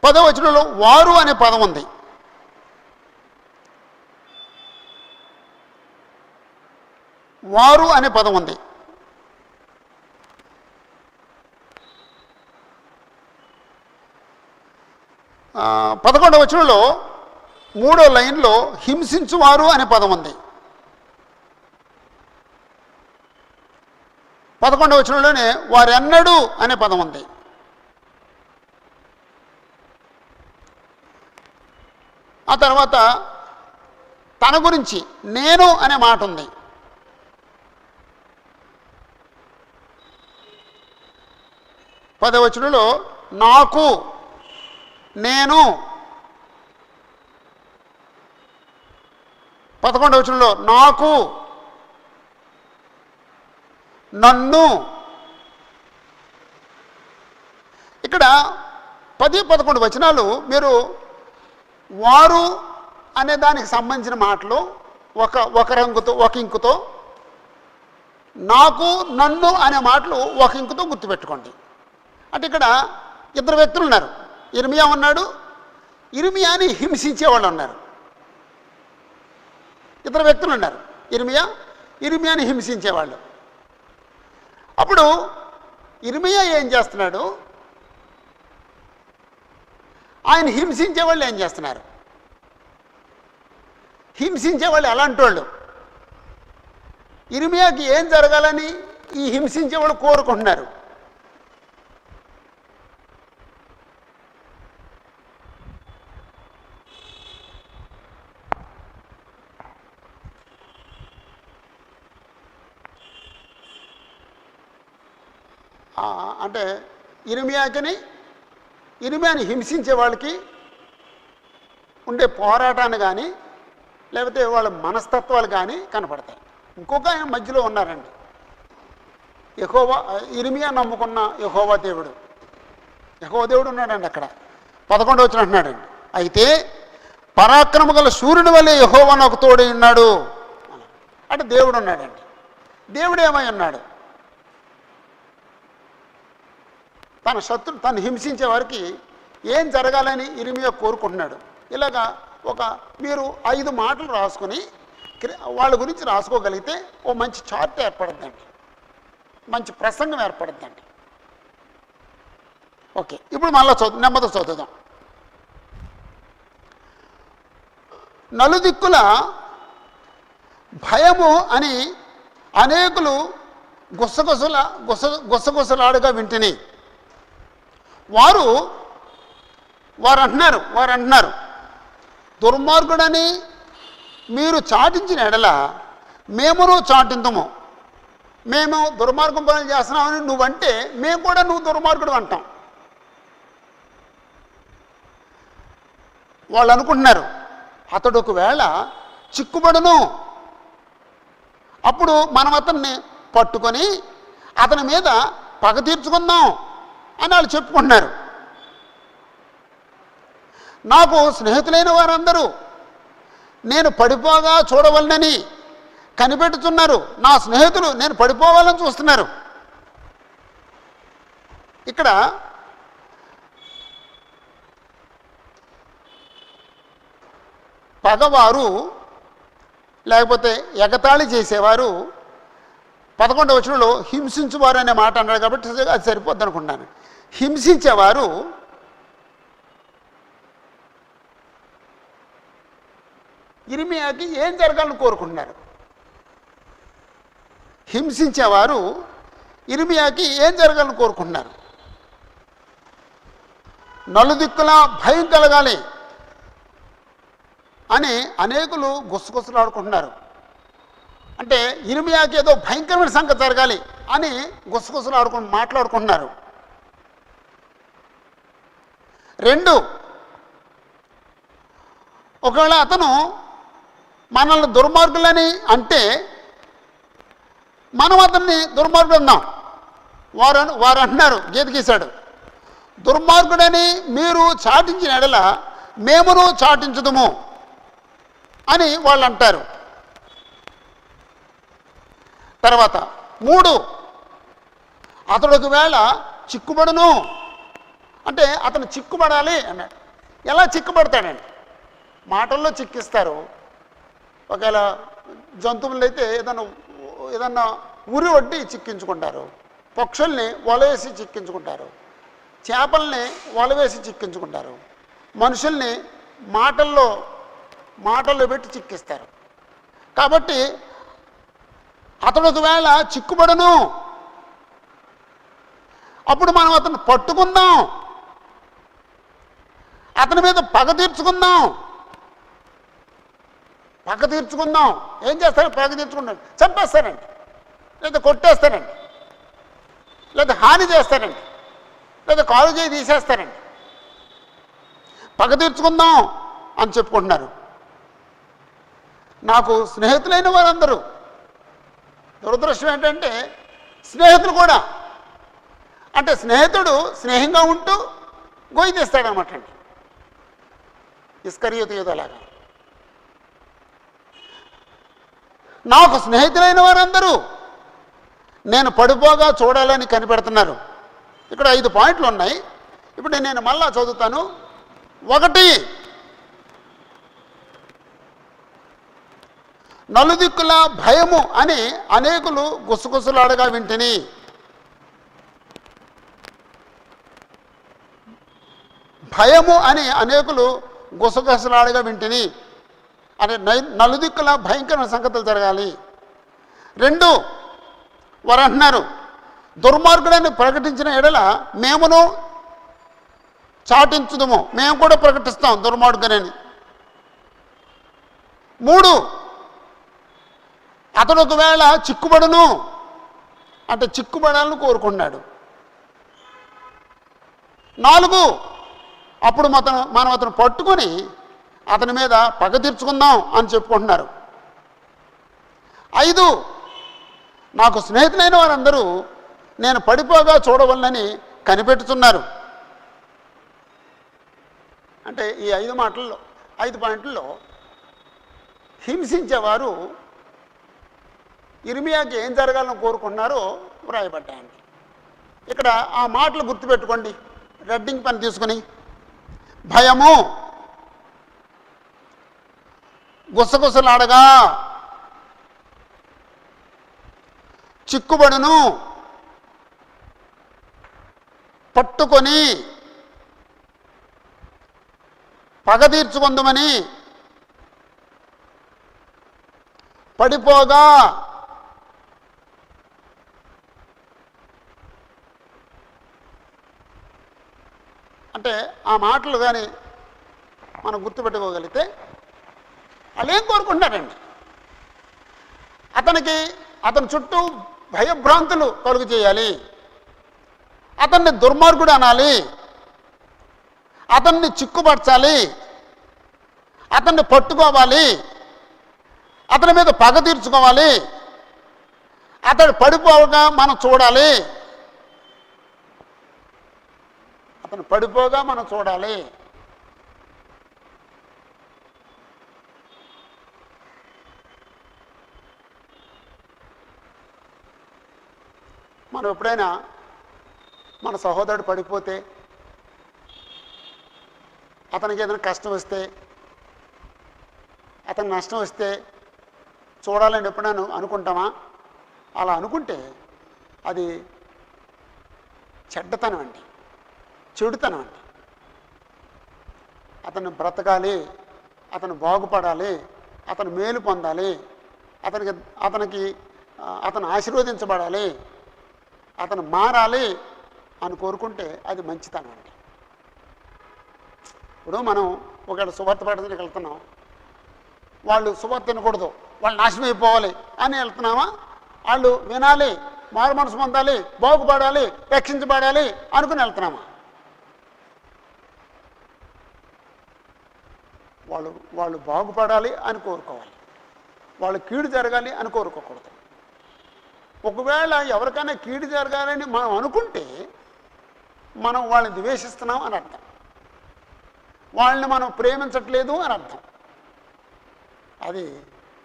10వ వచనంలో వారు అనే పదం ఉంది. వారు అనే పదం ఉంది. ఆ 11వ వచనంలో 3వ లైన్లో హింసించువారు అనే పదం ఉంది. 11వ వచనంలోనే వారెన్నడూ అనే పదం ఉంది. ఆ తర్వాత తన గురించి నేను అనే మాట ఉంది. పదవ వచనంలో నాకు, నేను. 11వ వచనంలో నాకు, నన్ను. ఇక్కడ 10, 11 వచనాలు మీరు వారు అనే దానికి సంబంధించిన మాటలు ఒక రంగుతో, ఒక ఇంకుతో, నాకు, నన్ను అనే మాటలు ఒక ఇంకుతో గుర్తుపెట్టుకోండి. అంటే ఇక్కడ ఇద్దరు వ్యక్తులు ఉన్నారు. ఇర్మియా ఉన్నాడు, ఇర్మియాని హింసించేవాళ్ళు ఉన్నారు. ఇద్దరు వ్యక్తులు ఉన్నారు, ఇర్మియాని హింసించేవాళ్ళు. అప్పుడు ఇర్మియా ఏం చేస్తున్నాడు, ఆయన హింసించేవాళ్ళు ఏం చేస్తున్నారు? హింసించేవాళ్ళు ఎలాంటి వాళ్ళు? ఇర్మియాకి ఏం జరగాలని ఈ హింసించేవాళ్ళు కోరుకుంటున్నారు? అంటే ఇర్మియాని హింసించే వాళ్ళకి ఉండే పోరాటాన్ని కానీ లేకపోతే వాళ్ళ మనస్తత్వాలు కానీ కనపడతాయి. ఇంకొక ఆయన మధ్యలో ఉన్నారండి, ఇర్మియా నమ్ముకున్న యెహోవా దేవుడు ఉన్నాడండి. అక్కడ 11వ వచనం అంటున్నాడండి, అయితే పరాక్రమ గల సూర్యుని వల్లే యెహోవా నాకు తోడై ఉన్నాడు అంటే దేవుడు ఉన్నాడండి. దేవుడు ఏమై ఉన్నాడు? తన శత్రు తను హింసించే వారికి ఏం జరగాలని ఇర్మియా కోరుకుంటున్నాడు. ఇలాగా మీరు 5 మాటలు రాసుకొని వాళ్ళ గురించి రాసుకోగలిగితే ఓ మంచి చార్ట్ ఏర్పడుద్దండి, మంచి ప్రసంగం ఏర్పడుద్దండి. ఓకే, ఇప్పుడు మళ్ళీ నెమ్మది చదువుదాం. నలుదిక్కుల భయము అని అనేకులు గుసగుసలాడుగా వింటిని. వారు అంటున్నారు దుర్మార్గుడని మీరు చాటించిన ఎడల మేమును చాటింతుము. మేము దుర్మార్గం పనులు చేస్తున్నామని నువ్వంటే మేము కూడా నువ్వు దుర్మార్గుడు అంటాం. వాళ్ళు అనుకుంటున్నారు అతడు ఒకవేళ చిక్కుబడును, అప్పుడు మనం అతన్ని పట్టుకొని అతని మీద పగ తీర్చుకుందాం అని వాళ్ళు చెప్పుకుంటున్నారు. నాకు స్నేహితులైన వారందరూ నేను పడిపోగా చూడవలనని కనిపెట్టుతున్నారు. నా స్నేహితులు నేను పడిపోవాలని చూస్తున్నారు. ఇక్కడ పగవారు లేకపోతే ఎగతాళి చేసేవారు 11వ వచనంలో హింసించువారు అనే మాట అన్నాడు కాబట్టి అది సరిపోద్ది అనుకుంటున్నాను. హింసించేవారు ఇర్మియాకి ఏం జరగాలని కోరుకుంటున్నారు? హింసించేవారు ఇర్మియాకి ఏం జరగాలని కోరుకుంటున్నారు? నలుదిక్కులా భయం కలగాలి అని అనేకులు గుసగుసలాడుకుంటున్నారు. అంటే ఇర్మియాకి ఏదో భయంకరమైన సంగతి జరగాలి అని మాట్లాడుకుంటున్నారు. 2, ఒకవేళ అతను మనల్ని దుర్మార్గులని అంటే మనం అతన్ని దుర్మార్గుడు అన్నాం. వారు అంటున్నారు, గీత గీశాడు, దుర్మార్గుడని మీరు చాటించిన ఎడల మేమును చాటించుదుము అని వాళ్ళు అంటారు. తర్వాత 3, అతడు ఒకవేళ చిక్కుబడును అంటే అతను చిక్కుబడాలి అన్నాడు. ఎలా చిక్కుబడతాడండి? మాటల్లో చిక్కిస్తారు. ఒకవేళ జంతువులు అయితే ఏదన్నా ఉరి వడ్డి చిక్కించుకుంటారు, పక్షుల్ని వలవేసి చిక్కించుకుంటారు, చేపల్ని వలవేసి చిక్కించుకుంటారు, మనుషుల్ని మాటల్లో పెట్టి చిక్కిస్తారు. కాబట్టి అతడు ఒకవేళ చిక్కుబడును, అప్పుడు మనం అతను పట్టుకుందాం, అతని మీద పగ తీర్చుకుందాం. ఏం చేస్తారు? పగ తీర్చుకుంటారు, చంపేస్తారండి, లేదా కొట్టేస్తారండి, లేదా హాని చేస్తారండి, లేదా కాలు చేయి తీసేస్తారండి. పగ తీర్చుకుందాం అని చెప్పుకుంటున్నారు. నాకు స్నేహితులైన వారందరూ, దురదృష్టం ఏంటంటే స్నేహితులు కూడా, అంటే స్నేహితుడు స్నేహంగా ఉంటూ గొయ్యి తీస్తాడనమాట అండి, ఇస్కరియోతు యూదాలాగా. నాకు స్నేహితులైన వారందరూ నేను పడిపోగా చూడాలని కనిపెడుతున్నారు. ఇక్కడ 5 పాయింట్లు ఉన్నాయి. ఇప్పుడు నేను మళ్ళా చదువుతాను. 1, నలుదిక్కుల భయము అని అనేకులు గుసగుసలాడగా వింటిని. భయము అని అనేకులు గుసగుసలాడగా వింటిని అంటే నలుదిక్కుల భయంకరమైన సంగతులు జరగాలి. 2, వారు అంటున్నారు, దుర్మార్గుడని ప్రకటించిన ఎడల మేమును చాటించుదుము, మేము కూడా ప్రకటిస్తాం దుర్మార్గుడని. 3, అతడు ఒకవేళ చిక్కుబడును అంటే చిక్కుబడాలని కోరుకున్నాడు. 4, అప్పుడు మనం అతను పట్టుకొని అతని మీద పగ తీర్చుకుందాం అని చెప్పుకుంటున్నారు. 5, నాకు స్నేహితులైన వారందరూ నేను పడిపోగా చూడవలనని కనిపెట్టుతున్నారు. అంటే ఈ 5 పాయింట్లలో హింసించేవారు ఇర్మియాకి ఏం జరగాలని కోరుకున్నారో వ్రాయబడ్డాయండి. ఇక్కడ ఆ మాటలు గుర్తుపెట్టుకోండి, రెడ్డింగ్ పెన్ తీసుకుని. భయము, గుసగుసలాడగా, చిక్కుబడును, పట్టుకొని పగ తీర్చుకుందామని, పడిపోగా, అంటే ఆ మాటలు కానీ మనం గుర్తుపెట్టుకోగలిగితే వాళ్ళు ఏం కోరుకుంటున్నారండి? అతని చుట్టూ భయభ్రాంతులు కలుగు చేయాలి, అతన్ని దుర్మార్గుడు అనాలి, అతన్ని చిక్కుపరచాలి, అతన్ని పట్టుకోవాలి, అతని మీద పగ తీర్చుకోవాలి, అతడు పడిపోగా మనం చూడాలి, అతను పడిపోగా మనం చూడాలి. మనం ఎప్పుడైనా మన సహోదరుడు పడిపోతే, అతనికి ఏదైనా కష్టం వస్తే, అతనికి నష్టం వస్తే చూడాలని ఎప్పుడైనా అనుకుంటామా? అలా అనుకుంటే అది చెడ్డతనం అండి, చెడుతనం అండి. అతను బ్రతకాలి, అతను బాగుపడాలి, అతను మేలు పొందాలి, అతను ఆశీర్వదించబడాలి, అతను మారాలి అని కోరుకుంటే అది మంచితనం అండి. ఇప్పుడు మనం ఒకవేళ సువార్త పడడానికి వెళ్తున్నాం, వాళ్ళు సువార్త తినకూడదు, వాళ్ళు నాశనం అయిపోవాలి అని వెళ్తున్నామా? వాళ్ళు వినాలి, మారు మనసు పొందాలి, బాగుపడాలి, రక్షించబడాలి అనుకుని వెళ్తున్నామా? వాళ్ళు బాగుపడాలి అని కోరుకోవాలి, వాళ్ళు కీడు జరగాలి అని కోరుకోకూడదు. ఒకవేళ ఎవరికైనా కీడు జరగాలని మనం అనుకుంటే మనం వాళ్ళని ద్వేషిస్తున్నాం అని అర్థం, వాళ్ళని మనం ప్రేమించట్లేదు అని అర్థం. అది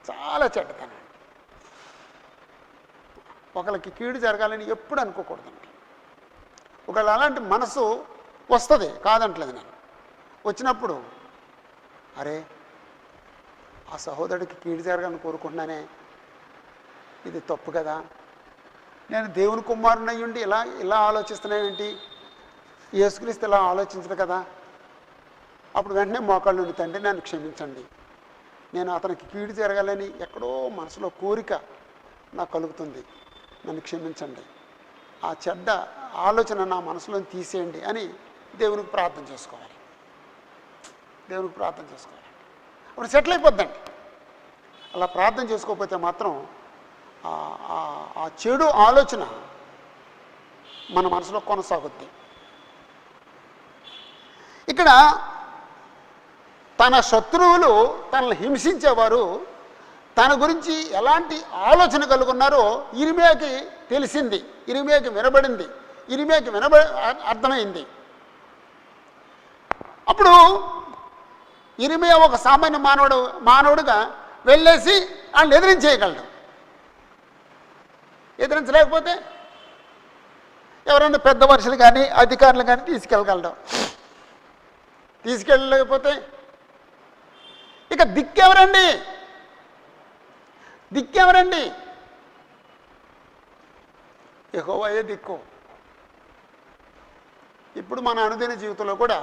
చాలా చెడ్డతనం. ఒకరికి కీడు జరగాలని ఎప్పుడు అనుకోకూడదండి. ఒకవేళ అలాంటి మనసు వస్తుంది, కాదంటలేదు నేను. వచ్చినప్పుడు అరే ఆ సహోదరుడికి కీడు జరగాలని కోరుకుంటున్నానే, ఇది తప్పు కదా, నేను దేవుని కుమారుని అయ్యుండి ఇలా ఆలోచిస్తున్నానేంటి, యేసుక్రీస్తు ఇలా ఆలోచించదు కదా. అప్పుడు వెంటనే మోకాళ్ళు నుండి తండ్రి నన్ను క్షమించండి, నేను అతనికి కీడు జరగాలని ఎక్కడో మనసులో కోరిక నాకు కలుగుతుంది, నన్ను క్షమించండి, ఆ చెడ్డ ఆలోచన నా మనసులో తీసేయండి అని దేవునికి ప్రార్థన చేసుకోవాలి. దేవునికి ప్రార్థన చేసుకోవాలి, అప్పుడు సెటిల్ అయిపోద్దండి. అలా ప్రార్థన చేసుకోకపోతే మాత్రం ఆ చెడు ఆలోచన మన మనసులో కొనసాగుద్ది. ఇక్కడ తన శత్రువులు తనను హింసించేవారు తన గురించి ఎలాంటి ఆలోచన కలుగున్నారో ఇర్మీయాకి తెలిసింది, ఇర్మీయాకి వినబడింది, ఇర్మీయాకి అర్థమైంది. అప్పుడు ఇర్మీయా ఒక సామాన్య మానవుడుగా వెళ్ళేసి వాళ్ళని ఎదిరించేయగలడు. ఎదిరించలేకపోతే ఎవరైనా పెద్ద మనుషులు కానీ అధికారులు కానీ తీసుకెళ్ళగలడు. తీసుకెళ్ళలేకపోతే ఇక దిక్కెవరండి? యెహోవాయే దిక్కు. ఇప్పుడు మన అనుదిన జీవితంలో కూడా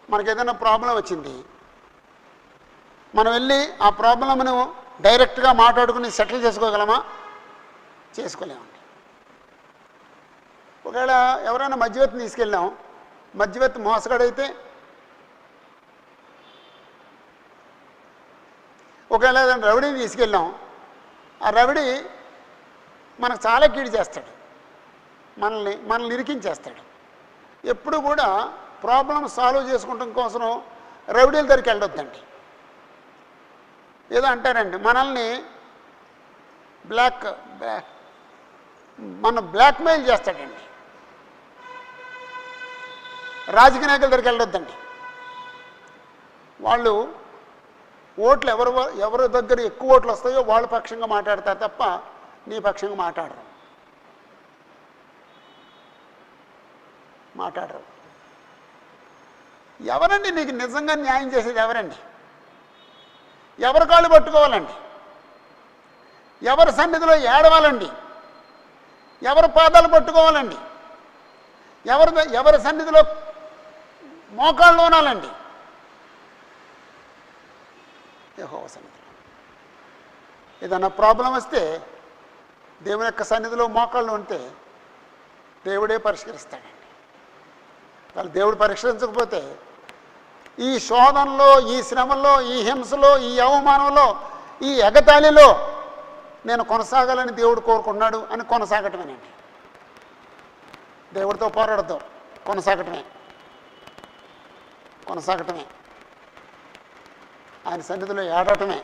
మనకు ఏదైనా ప్రాబ్లం వచ్చింది, మనం వెళ్ళి ఆ ప్రాబ్లంను డైరెక్ట్గా మాట్లాడుకుని సెటిల్ చేసుకోగలమా? చేసుకోలేమండి. ఒకవేళ ఎవరైనా మధ్యవర్తిని తీసుకెళ్ళాం, మధ్యవర్తి మోసగాడైతే, ఒకవేళ ఏదైనా రవిడిని తీసుకెళ్ళాం, ఆ రవిడి మనకు చాలా కీడు చేస్తాడు, మనల్ని ఇరికించేస్తాడు. ఎప్పుడు కూడా ప్రాబ్లం సాల్వ్ చేసుకుంటాం కోసం రవిడీల దగ్గరికి వెళ్ళొద్దండి. ఏదో అంటారండి, మనల్ని బ్లాక్మెయిల్ చేస్తాడండి. రాజకీయ నాయకుల దగ్గరికి వెళ్ళొద్దండి. వాళ్ళు ఓట్లు ఎవరి దగ్గర ఎక్కువ ఓట్లు వస్తాయో వాళ్ళ పక్షంగా మాట్లాడతారు తప్ప నీ పక్షంగా మాట్లాడరు. ఎవరండి నీకు నిజంగా న్యాయం చేసేది? ఎవరండి? ఎవరి కాళ్ళు పట్టుకోవాలండి? ఎవరి సన్నిధిలో ఏడవాలండి? ఎవరి పాదాలు పట్టుకోవాలండి? ఎవరి సన్నిధిలో మోకాళ్ళు ఉనాలండి? యెహోవా సన్నిధిలో. ఏదన్నా ప్రాబ్లం వస్తే దేవుని యొక్క సన్నిధిలో మోకాళ్ళు ఉంటే దేవుడే పరిష్కరిస్తాడండి. వాళ్ళు దేవుడు పరిష్కరించకపోతే ఈ శోధనలో, ఈ శ్రమలో, ఈ హింసలో, ఈ అవమానంలో, ఈ ఎగతాళిలో నేను కొనసాగాలని దేవుడు కోరుకున్నాడు అని కొనసాగటమేనండి. దేవుడితో పోరాడతాం, కొనసాగటమే. ఆయన సన్నిధిలో ఏడటమే.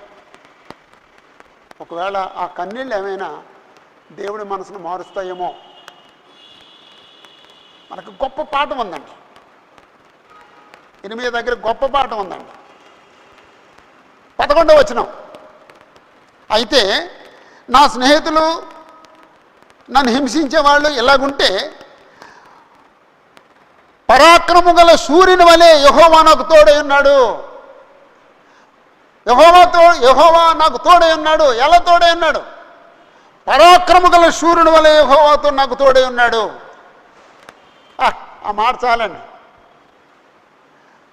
ఒకవేళ ఆ కన్నీళ్ళు ఏమైనా దేవుడి మనసును మారుస్తాయేమో. మనకు గొప్ప పాఠం ఉందండి, ఇర్మీయా దగ్గర గొప్ప పాఠం ఉందండి. 11వ వచనం, అయితే నా స్నేహితులు నన్ను హింసించే వాళ్ళు ఇలాగుంటే పరాక్రమము గల సూర్యుని వలె యెహోవా నాకు తోడై ఉన్నాడు. యెహోవా నాకు తోడై ఉన్నాడు. ఎలా తోడై ఉన్నాడు? పరాక్రమము గల సూర్యుని వలె యెహోవాతో నాకు తోడై ఉన్నాడు. ఆ మాట చాలండి.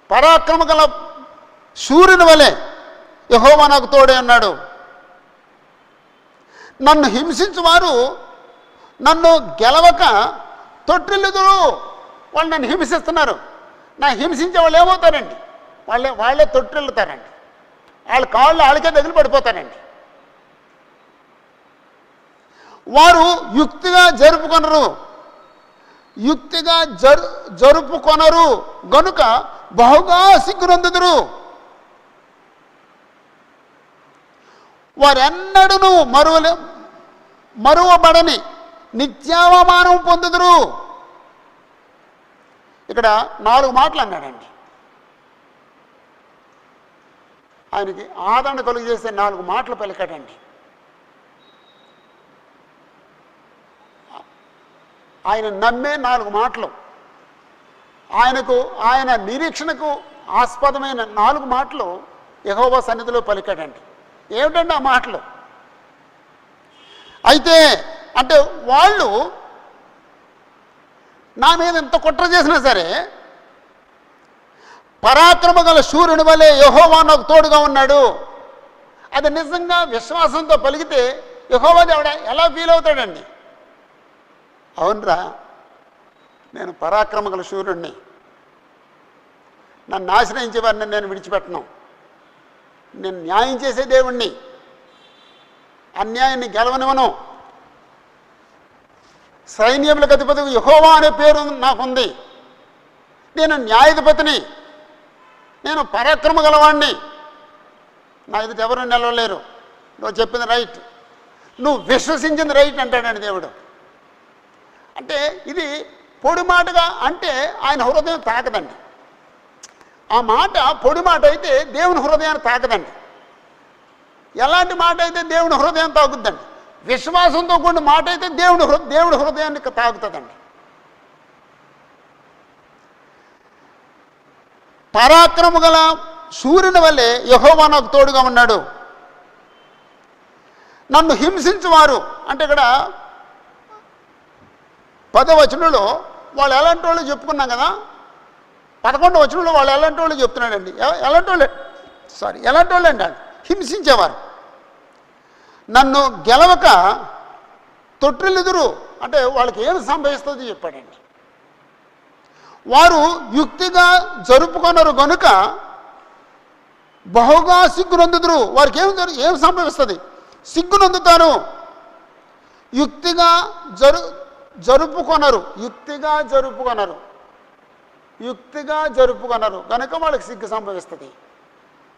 పరాక్రమ గల సూర్యుని వలె యెహోవా నాకు తోడై ఉన్నాడు. నన్ను హింసించువారు నన్ను గెలవక తొట్టిల్లుదురు. వాళ్ళు నన్ను హింసిస్తున్నారు. నా హింసించే వాళ్ళు ఏమవుతారండి? వాళ్ళే తొట్టిల్లుతారండి. వాళ్ళ కాళ్ళు వాళ్ళకే తగిలి పడిపోతారండి. వారు యుక్తిగా జరుపుకొనరు గనుక బహుగా సిగ్గునందుదురు. వారెన్నడూ మరువబడని నిత్యావమానం పొందుదురు. ఇక్కడ 4 మాటలు అన్నాడండి. ఆయనకి ఆదరణ కలుగు చేసే 4 మాటలు పలికాడండి. ఆయన నమ్మే 4 మాటలు, ఆయన నిరీక్షణకు ఆస్పదమైన 4 మాటలు యెహోవా సన్నిధిలో పలికాడండి. ఏమిటండి ఆ మాటలు? అయితే అంటే వాళ్ళు నా మీద ఎంత కుట్ర చేసినా సరే, పరాక్రమ గల శూరుని వలె యెహోవా నాకు తోడుగా ఉన్నాడు, అది నిజంగా విశ్వాసంతో పలికితే యెహోవా దేవుడు ఎలా ఫీల్ అవుతాడండి? అవునరా, నేను పరాక్రమ గల శూరుణ్ణి, నన్ను ఆశ్రయించే వారిని నేను విడిచిపెట్టను, నేను న్యాయం చేసే దేవుణ్ణి, అన్యాయాన్ని గెలవనివ్వను, సైన్యములకు అధిపతి యెహోవా అనే పేరు నాకుంది, నేను న్యాయాధిపతిని, నేను పరాక్రమ గలవాణ్ణి, నా ఎదుట ఎవరు నిలవలేరు, నువ్వు చెప్పింది రైట్, నువ్వు విశ్వసించింది రైట్ అంటాడండి దేవుడు. అంటే ఇది పొడి మాటగా అంటే ఆయన హృదయం తాకదండి. ఆ మాట పొడి మాట అయితే దేవుని హృదయాన్ని తాకదండి. ఎలాంటి మాట అయితే దేవుని హృదయం తాకుద్దండి? విశ్వాసంతో కూడిన మాట అయితే దేవుడి హృదయాన్ని తాకుతుందండి. పరాక్రమ గల సూర్యుని వల్లే యెహోవా నాకు తోడుగా ఉన్నాడు. నన్ను హింసించువారు అంటే ఇక్కడ 10వ వచనంలో వాళ్ళు ఎలాంటి వాళ్ళు చెప్పుకున్నాం కదా, 11వ వచనంలో వాళ్ళు ఎలాంటి వాళ్ళు చెప్తున్నాడండి. ఎలాంటి వాళ్ళు అండి? హింసించేవారు. నన్ను గెలవక తొట్టిల్లుదురు అంటే వాళ్ళకి ఏమి సంభవిస్తుందో చెప్పాడండి. వారు యుక్తిగా జరుపుకొనరు గనుక బహుగా సిగ్గునందుదురు. వారికి ఏం సంభవిస్తుంది? సిగ్గునందుతారు. యుక్తిగా జరుపుకొనరు కనుక వాళ్ళకి సిగ్గు సంభవిస్తుంది,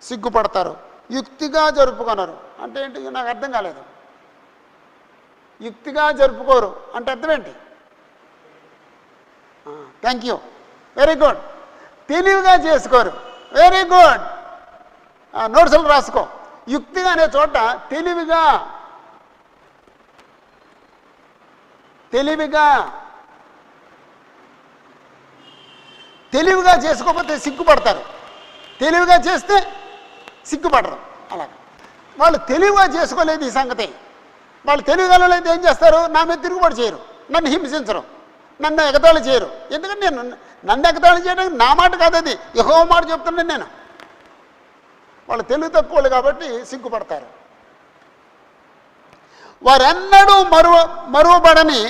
సిగ్గుపడతారు. యుక్తిగా జరుపుకొనరు అంటే ఏంటి? నాకు అర్థం కాలేదు. యుక్తిగా జరుపుకోరు అంటే అర్థం ఏంటి? Thank you, very good. తెలివిగా చేసుకోరు, వెరీ గుడ్. నోట్స్లు రాసుకో. యుక్తిగా అనే చోట తెలివిగా చేసుకోకపోతే సిగ్గుపడతారు, తెలివిగా చేస్తే సిగ్గుపడరు. అలాగా వాళ్ళు తెలివిగా చేసుకోలేదు. ఈ సంగతి వాళ్ళు తెలివిగలలేదు. ఏం చేస్తారు? నా మీద తిరుగుబాటు చేయరు, నన్ను హింసించరు, నన్ను ఎగతాళి చేయరు. ఎందుకంటే నన్ను ఎగతాళి చేయడానికి నా మాట కాదు, అది యెహోవా మాట చెప్తున్నాను నేను. వాళ్ళు తెలివి తక్కువలు కాబట్టి సిగ్గుపడతారు. వారెన్నడూ మరువబడని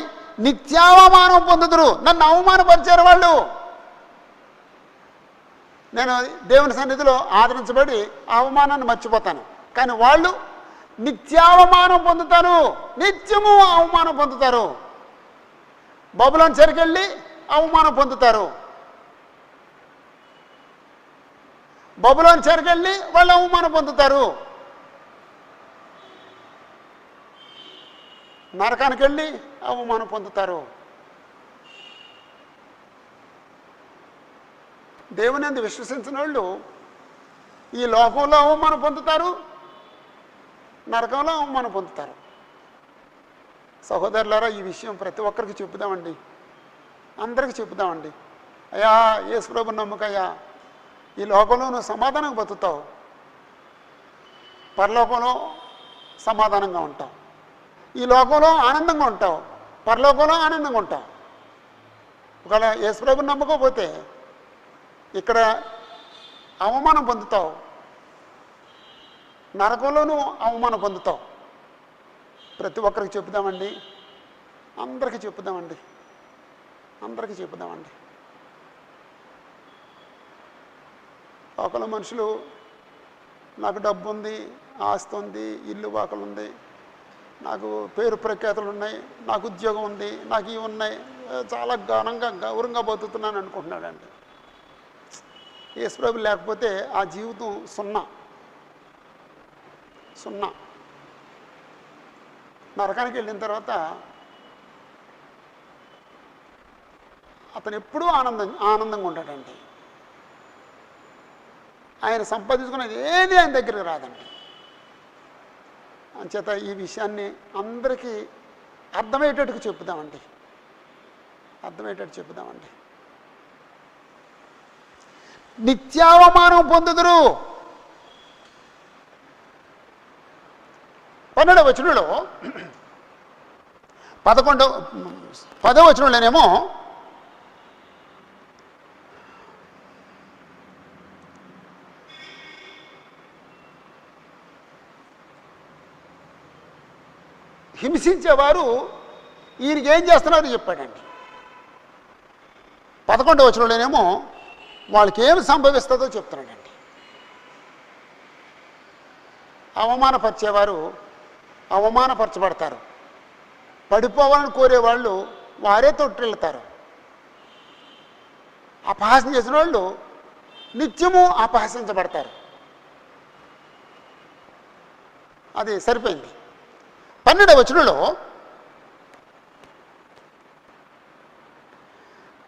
నిత్యావమానం పొందుదురు. నన్ను అవమానపరిచారు వాళ్ళు. నేను దేవుని సన్నిధిలో ఆదరించబడి అవమానాన్ని మర్చిపోతాను, కానీ వాళ్ళు నిత్యావమానం పొందుతారు, నిత్యము అవమానం పొందుతారు. బబులోను చెరకెళ్ళి అవమానం పొందుతారు, బబులోను చెరకెళ్ళి వాళ్ళు అవమానం పొందుతారు. నరకానికి వెళ్ళి అవమానం పొందుతారు. దేవుని యందు విశ్వసించిన వాళ్ళు ఈ లోకంలో అవమానం పొందుతారు, నరకంలో అవమానం పొందుతారు. సహోదరులారా, ఈ విషయం ప్రతి ఒక్కరికి చెప్పుదామండి, అందరికీ చెప్పుదామండి. అయ్యా యేసు ప్రభువుని నమ్మకయ్యా, ఈ లోకంలో నువ్వు సమాధానంగా బతుకుతావు, పరలోకంలో సమాధానంగా ఉంటావు. ఈ లోకంలో ఆనందంగా ఉంటావు, పరలోకంలో ఆనందంగా ఉంటావు. ఒకవేళ యేసు ప్రభువుని నమ్మకపోతే ఇక్కడ అవమానం పొందుతావు, నరకంలోనూ అవమానం పొందుతావు. ప్రతి ఒక్కరికి చెప్పుదామండి, అందరికీ చెప్పుదామండి, అందరికీ చెప్పుదామండి. ఒకళ్ళ మనుషులు నాకు డబ్బు ఉంది, ఆస్తి ఉంది, ఇల్లు వాకలు ఉంది, నాకు పేరు ప్రఖ్యాతులు ఉన్నాయి, నాకు ఉద్యోగం ఉంది, నాకు ఇవి ఉన్నాయి, చాలా ఘనంగా గౌరవంగా బతుకుతున్నాను అనుకుంటున్నాడండి. యేసు ప్రభువు లేకపోతే ఆ జీవితం సున్నా. నరకానికి వెళ్ళిన తర్వాత అతను ఎప్పుడూ ఆనందంగా ఉంటాడండి. ఆయన సంపాదించుకున్నది ఏది ఆయన దగ్గరికి రాదండి. అంచేత ఈ విషయాన్ని అందరికీ అర్థమయ్యేటట్టుగా చెప్పుదామండి. అర్థమయ్యేటట్టు చెబుదామండి. నిత్యావమానం పొందుదురు. 12వ వచనంలో 10వ వచనంలోనేమో హింసించేవారు ఈయనకి ఏం చేస్తున్నారో చెప్పాడండి. 11వ వచనంలోనేమో వాళ్ళకి ఏమి సంభవిస్తుందో చెప్తున్నాడండి. అవమానపరిచేవారు అవమానపరచబడతారు, పడిపోవాలని కోరేవాళ్ళు వారే తొట్టిల్లుతారు, అపహాస్యం చేసిన వాళ్ళు నిత్యము అపహసించబడతారు. అది సరిపోయింది. 12వ వచనంలో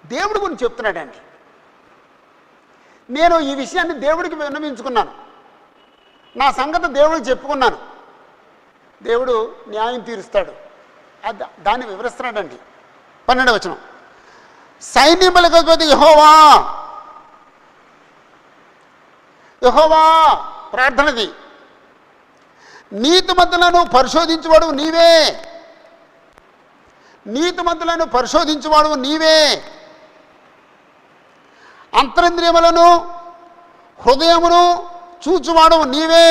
దేవుడి గురించి చెప్తున్నాడండి. నేను ఈ విషయాన్ని దేవుడికి విన్నవించుకున్నాను, నా సంగతి దేవుడికి చెప్పుకున్నాను, దేవుడు న్యాయం తీరుస్తాడు. దాన్ని వివరిస్తున్నాడండి. 12వ వచనం, సైన్యములకు అధిపతి యెహోవా. యెహోవా ప్రార్థనది. నీతిమంతులను పరిశోధించువాడు నీవే, నీతిమంతులను పరిశోధించువాడు నీవే, అంతరింద్రియములను హృదయమును చూచువాడు నీవే.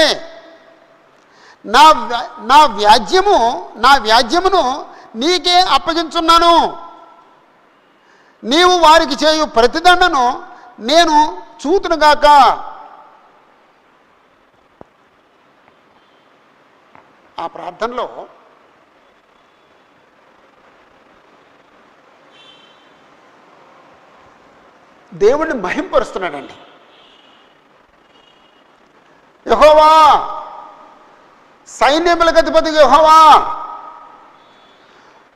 నా వ్యాజ్యమును నీకే అప్పగించున్నాను. నీవు వారికి చేయు ప్రతిదండను నేను చూతునుగాక. ఆ ప్రార్థనలో దేవుణ్ణి మహింపరుస్తున్నాడండి. యెహోవా, సైన్యములకు అధిపతి యెహోవా,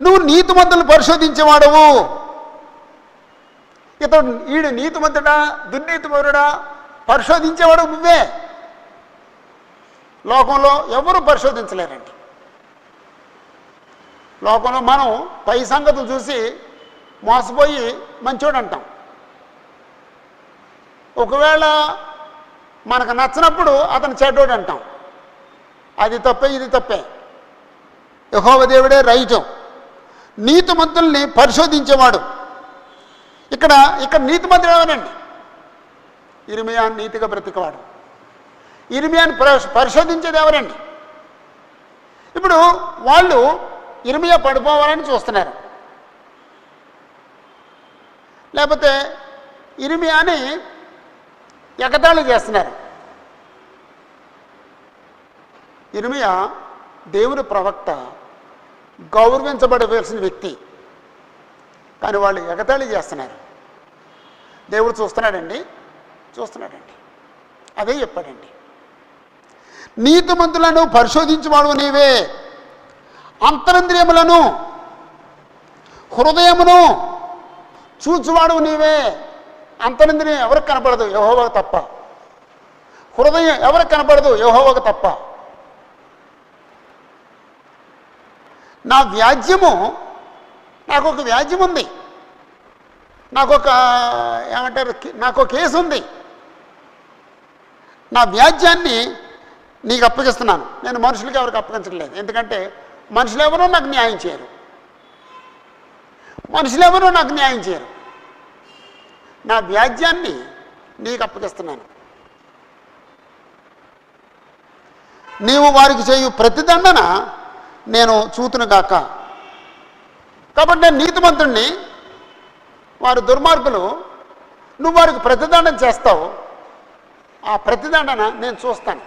నువ్వు నీతిమంతులను పరిశోధించేవాడవు. ఈడు నీతిమంతుడా దుర్నీతిపరుడా పరిశోధించేవాడు నువ్వే. లోకంలో ఎవరు పరిశోధించలేరండి. లోకంలో మనం పై సంగతులు చూసి మోసపోయి మంచోడు అంటాం. ఒకవేళ మనకు నచ్చినప్పుడు అతను చెడ్డోడు అంటాం. అది తప్పే, ఇది తప్పే. యెహోవా దేవుడే రైటు, నీతిమంతుల్ని పరిశోధించేవాడు. ఇక్కడ నీతిమంతుడు ఎవరండి? ఇర్మియా నీతిగా బ్రతికవాడు. ఇర్మియాని పరిశోధించేది ఎవరండి? ఇప్పుడు వాళ్ళు ఇర్మియా పడిపోవాలని చూస్తున్నారు, లేకపోతే ఇర్మియాని ఎగతాళి చేస్తున్నారు. ఇర్మియా దేవుని ప్రవక్త, గౌరవించబడవలసిన వ్యక్తి, కానీ వాళ్ళు ఎగతాళి చేస్తున్నారు. దేవుడు చూస్తున్నాడండి. అదే చెప్పాడండి. నీతిమంతులను పరిశోధించువాడు నీవే, అంతరింద్రియములను హృదయమును చూచువాడు నీవే. అంతరింద్రియం ఎవరికి కనపడదు? యెహోవాకు తప్ప. హృదయం ఎవరికి కనపడదు? యెహోవాకు తప్ప. నా వ్యాజ్యము, నాకు ఒక వ్యాజ్యం ఉంది, నాకు ఒక కేసు ఉంది. నా వ్యాజ్యాన్ని నీకు అప్పగిస్తున్నాను. నేను మనుషులకి ఎవరికి అప్పగించట్లేదు. ఎందుకంటే మనుషులు ఎవరూ నాకు న్యాయం చేయరు. నా వ్యాజ్యాన్ని నీకు అప్పగిస్తున్నాను. నీవు వారికి చేయు ప్రతిదండన నేను చూతునుగాక. కాబట్టి నేను నీతిమంతుణ్ణి, వారు దుర్మార్గులు, నువ్వు వారికి ప్రతిదండన చేస్తావు. ఆ ప్రతిదండన నేను చూస్తాను.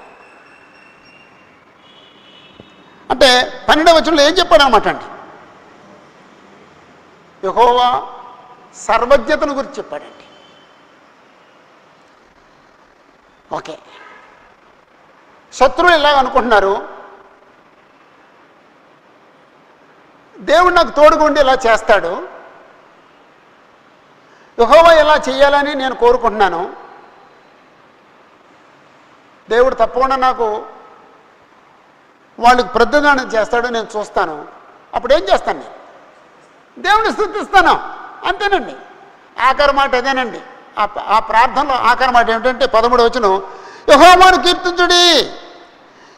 అంటే 12వ వచనంలో ఏం చెప్పాడు అనమాట అండి? యెహోవా సర్వజ్ఞతను గురించి చెప్పాడండి. ఓకే, శత్రువులు ఇలాగ అనుకుంటున్నారు, దేవుడు నాకు తోడుగుండి ఇలా చేస్తాడు, యెహోవా ఇలా చేయాలని నేను కోరుకుంటున్నాను, దేవుడు తప్పకుండా నాకు వాళ్ళకి ప్రతిదానం చేస్తాడు, నేను చూస్తాను. అప్పుడు ఏం చేస్తాను? నేను దేవుడిని స్తుతిస్తాను. అంతేనండి. ఆఖరి మాట అదేనండి. ఆ ప్రార్థనలో ఆఖరి మాట ఏమిటంటే 13వ వచనం, యెహోవాను కీర్తించుడి,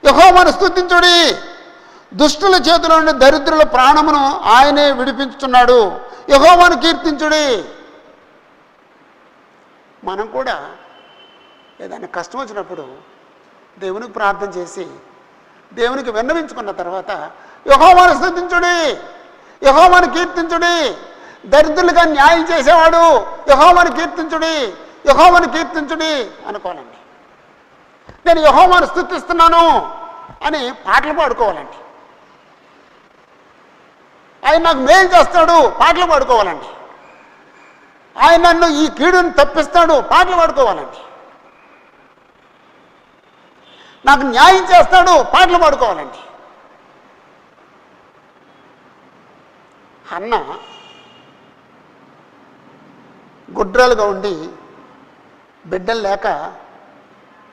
యెహోవాను స్తుతించుడి, దుష్టుల చేతిలో నుండి దరిద్రుల ప్రాణమును ఆయనే విడిపించుచున్నాడు, యెహోవాను కీర్తించుడి. మనం కూడా ఏదైనా కష్టం వచ్చినప్పుడు దేవునికి ప్రార్థన చేసి దేవునికి విన్నవించుకున్న తర్వాత యెహోవాను స్తుతించుడి, యెహోవాను కీర్తించుడి, దరిద్రులుగా న్యాయం చేసేవాడు యెహోవాను కీర్తించుడి, యెహోవాను కీర్తించుడి అనుకోవాలండి. నేను యెహోవాను స్తుతిస్తున్నాను అని పాటలు పాడుకోవాలండి. ఆయన నాకు మేలు చేస్తాడు పాటలు పాడుకోవాలండి. ఆయన నన్ను ఈ కీడుని తప్పిస్తాడు పాటలు పాడుకోవాలండి. నాకు న్యాయం చేస్తాడు పాటలు పాడుకోవాలండి. అన్న గుడ్రాలుగా ఉండి బిడ్డలు లేక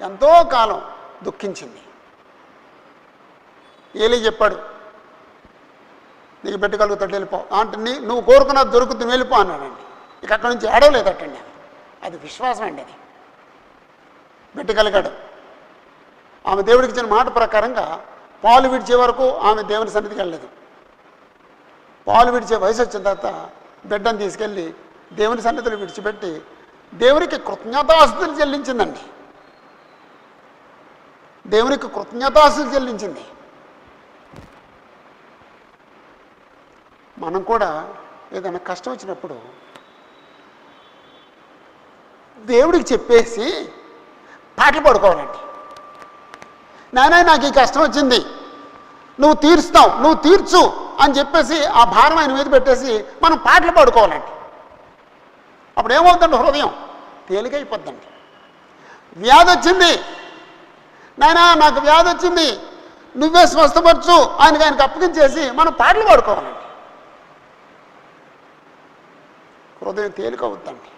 ఎంతో కాలం దుఃఖించింది. ఏలీ చెప్పాడు, నీకు బిడ్డ కలుగుతాడు వెళ్ళిపో అంటే, నువ్వు కోరుకున్నది దొరుకుతుంది వెళ్ళిపో అన్నాడండి. ఇక అక్కడి నుంచి ఏడవలేదటండి. అది విశ్వాసం అండి. అది బిడ్డ కలిగాడు. ఆమె దేవుడికి ఇచ్చిన మాట ప్రకారంగా పాలు విడిచే వరకు ఆమె దేవుని సన్నిధికి వెళ్ళలేదు. పాలు విడిచే వయసు వచ్చిన తర్వాత బిడ్డను తీసుకెళ్ళి దేవుని సన్నిధిలో విడిచిపెట్టి దేవునికి కృతజ్ఞతాస్తులు చెల్లించిందండి. దేవునికి కృతజ్ఞతాస్తులు చెల్లించింది. మనం కూడా ఏదైనా కష్టం వచ్చినప్పుడు దేవుడికి చెప్పేసి పాటలు పాడుకోవాలండి. నాయనా నాకు ఈ కష్టం వచ్చింది, నువ్వు తీరుస్తావు, నువ్వు తీర్చు అని చెప్పేసి ఆ భారం ఆయన మీద పెట్టేసి మనం పాటలు పాడుకోవాలండి. అప్పుడు ఏమవుతుందండి, హృదయం తేలికైపోద్దండి. వ్యాధి వచ్చింది, నాయనా నాకు వ్యాధి వచ్చింది, నువ్వే స్వస్థపరచు ఆయనకు అప్పగించేసి మనం పాటలు పాడుకోవాలండి. హృదయం తేలికవుద్దండి.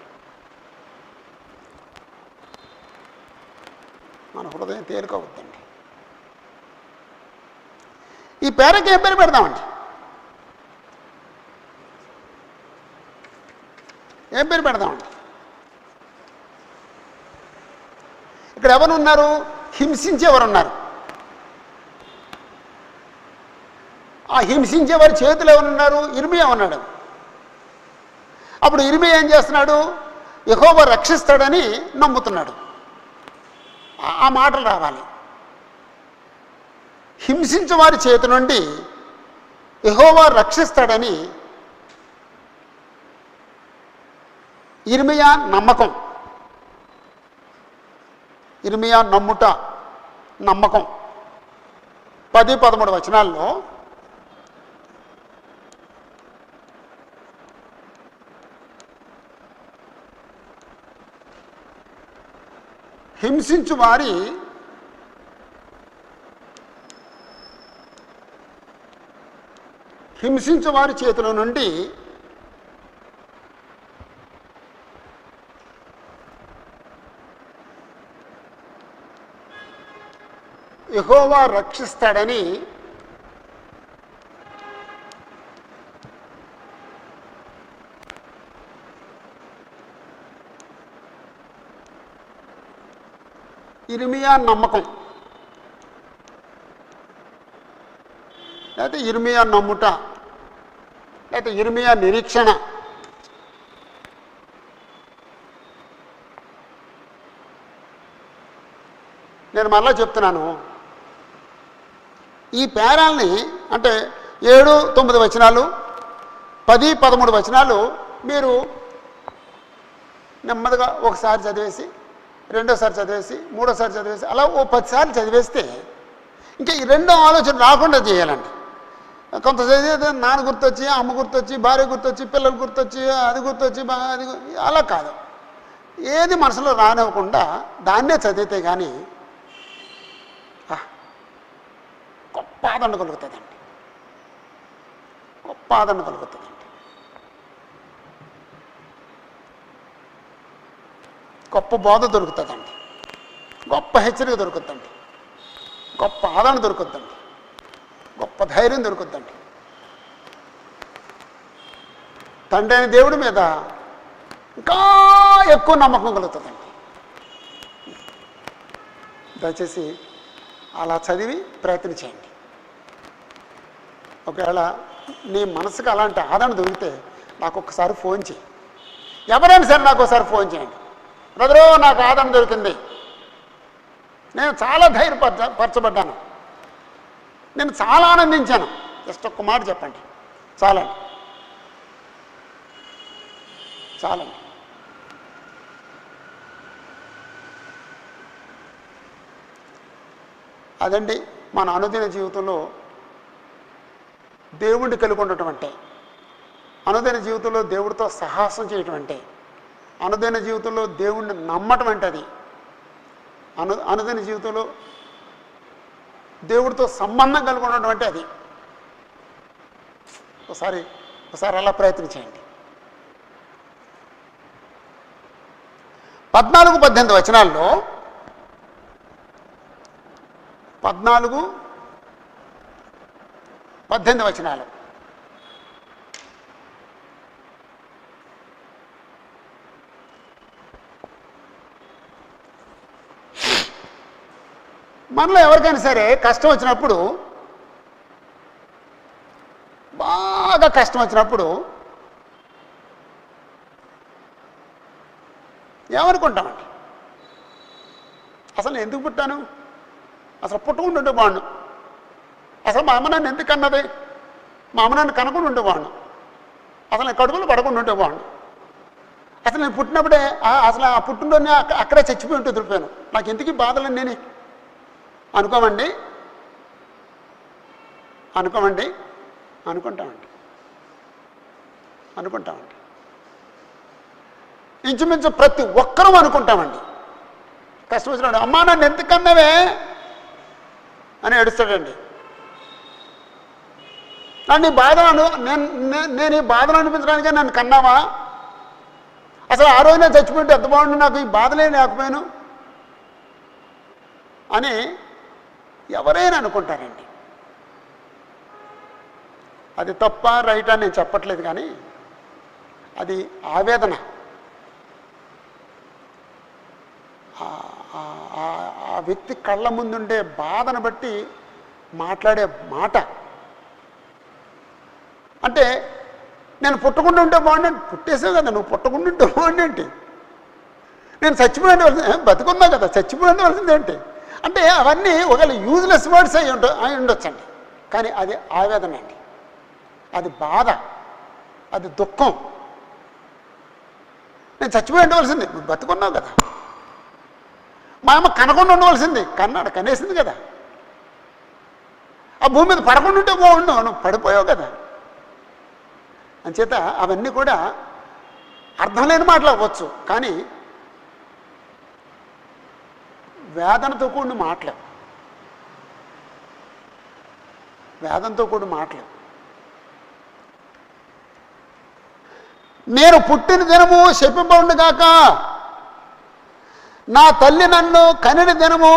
మన హృదయం తేలికవుద్దండి. ఈ పేరకి ఏం పేరు పెడదామండి? ఏం పేరు పెడదామండి? ఇక్కడ ఎవరు ఉన్నారు? హింసించేవారు ఉన్నారు. ఆ హింసించేవారి చేతులు ఎవరున్నారు? ఇర్మియా ఉన్నాడు. అప్పుడు ఇర్మియా ఏం చేస్తున్నాడు? యెహోవా రక్షిస్తాడని నమ్ముతున్నాడు. ఆ మాటలు రావాలి. హింసించే వారి చేతి నుండి యెహోవా రక్షిస్తాడని ఇర్మియా నమ్మకం, ఇర్మియా నమ్ముట, నమ్మకం. 10-13 వచనాల్లో హింసించు వారి చేతుల నుండి యెహోవా రక్షిస్తాడని ఇర్మియా నమ్మకం, లేకపోతే ఇర్మియా నమ్ముట, లేకపోతే ఇర్మియా నిరీక్షణ. నేను మరలా చెప్తున్నాను, ఈ పేరాల్ని అంటే 7-9 వచనాలు, 10-13 వచనాలు మీరు నెమ్మదిగా ఒకసారి చదివేసి, రెండోసారి చదివేసి, మూడోసారి చదివేసి, అలా ఓ 10 సార్లు చదివేస్తే ఇంకా ఈ రెండో ఆలోచన రాకుండా చేయాలండి. కొంత చదివితే నాన్న గుర్తొచ్చి, అమ్మ గుర్తొచ్చి, భార్య గుర్తొచ్చి, పిల్లలు గుర్తొచ్చి, అది గుర్తొచ్చి, అది అలా కాదు. ఏది మనసులో రానివ్వకుండా దాన్నే చదివితే కానీ గొప్ప ఆదరణ కలుగుతుందండి. గొప్ప ఆదరణ కలుగుతుందండి. గొప్ప బోధ దొరుకుతుందండి. గొప్ప హెచ్చరిక దొరుకుతుందండి. గొప్ప ఆదరణ దొరుకుతుందండి. గొప్ప ధైర్యం దొరుకుతుందండి. తండ్రి అయిన దేవుడి మీద ఇంకా ఎక్కువ నమ్మకం కలుగుతుందండి. దయచేసి అలా చదివి ప్రయత్నం చేయండి. ఒకవేళ నీ మనసుకు అలాంటి ఆదరణ దొరికితే నాకు ఒక్కసారి ఫోన్ చేయి. ఎవరైనా సరే నాకు ఒకసారి ఫోన్ చేయండి. బ్రదరు, నాకు ఆదరణ దొరికింది, నేను చాలా ధైర్యపరచబడ్డాను, నేను చాలా ఆనందించాను, జస్ట్ ఒక్క మాట చెప్పండి చాలండి. చాలండి. అదండి మన అనుదిన జీవితంలో దేవుడిని కలిగి ఉండటం అంటే, అనుదిన జీవితంలో దేవుడితో సాహసం చేయటం అంటే, అనుదిన జీవితంలో దేవుడిని నమ్మటం అంటే, అది అనుదిన జీవితంలో దేవుడితో సంబంధం కలిగి ఉండటం అంటే అది. ఒకసారి అలా ప్రయత్నం చేయండి. 14-18 వచనాల్లో 14-18 వచనాలు. మనలో ఎవరికైనా సరే కష్టం వచ్చినప్పుడు, బాగా కష్టం వచ్చినప్పుడు ఏమనుకుంటామండి? అసలు నేను ఎందుకు పుట్టాను, అసలు పుట్టకుండా ఉంటే బాగుండు, అసలు మా అమ్మ నన్ను ఎందుకు అన్నది, మా అమ్మ నన్ను కనకుండా ఉంటే బాగుండు, అసలు నేను కడుపులో పడకుండా ఉంటే బాగుండు, అసలు నేను పుట్టినప్పుడే అసలు ఆ పుట్టినరోజు అక్కడే చచ్చిపోయి ఉంటే దుడిపోయాను, నాకు ఎందుకు బాధలు నేనే అనుకోమండి. అనుకుంటామండి. ఇంచుమించు ప్రతి ఒక్కరూ అనుకుంటామండి. కష్టం వచ్చినాడు, అమ్మా నన్ను ఎందుకన్నావే అని ఏడుస్తాడండి. నన్ను ఈ బాధను నేను ఈ బాధను అనిపించడానికే నన్ను కన్నావా, అసలు ఆ రోజునే చచ్చిపోయింటే ఎంత బాగుండు, నాకు ఈ బాధలే లేకపోయాను అని ఎవరైనా అనుకుంటారండి. అది తప్ప రైట్ అని నేను చెప్పట్లేదు, కానీ అది ఆవేదన. ఆ వ్యక్తి కళ్ళ ముందుండే బాధను బట్టి మాట్లాడే మాట. అంటే నేను పుట్టకుండా ఉంటే బాగుండండి, పుట్టేసావు కదా నువ్వు, పుట్టకుండా ఉంటే బాగుండేంటి, నేను చచ్చిపోయేవలసింది, బతుకున్నా కదా చచ్చిపోయేవలసిందేంటి అంటే అవన్నీ ఒకవేళ యూజ్లెస్ వర్డ్స్ అయి ఉండొచ్చండి, కానీ అది ఆవేదన అండి, అది బాధ, అది దుఃఖం. నేను చచ్చిపోయి ఉండవలసింది, నువ్వు బతుకున్నావు కదా, మా అమ్మ కనకుండా ఉండవలసింది, కనేసింది కదా, ఆ భూమి మీద పడకుండా ఉంటే బాగుండు, నువ్వు పడిపోయావు కదా. అంచేత అవన్నీ కూడా అర్థం లేని మాటలు అవ్వచ్చు, కానీ వేదనతో కూడిన మాటలు, నేను పుట్టిన దినము శపింపబడుగాక, నా తల్లి నన్ను కనిన దినము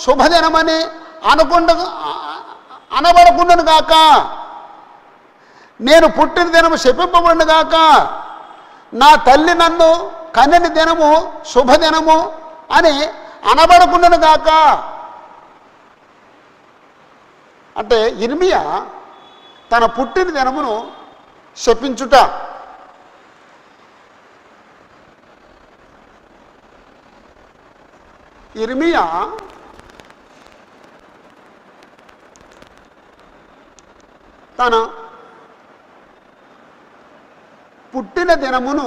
శుభదినమని అనబడకుండాను గాక, నేను పుట్టిన దినము శపింపబడుగాక, నా తల్లి నన్ను కనిన దినము శుభదినము అని అనబడకుండాను గాక. అంటే ఇర్మియా తన పుట్టిన దినమును శపించుట. ఇర్మియా తన పుట్టిన దినమును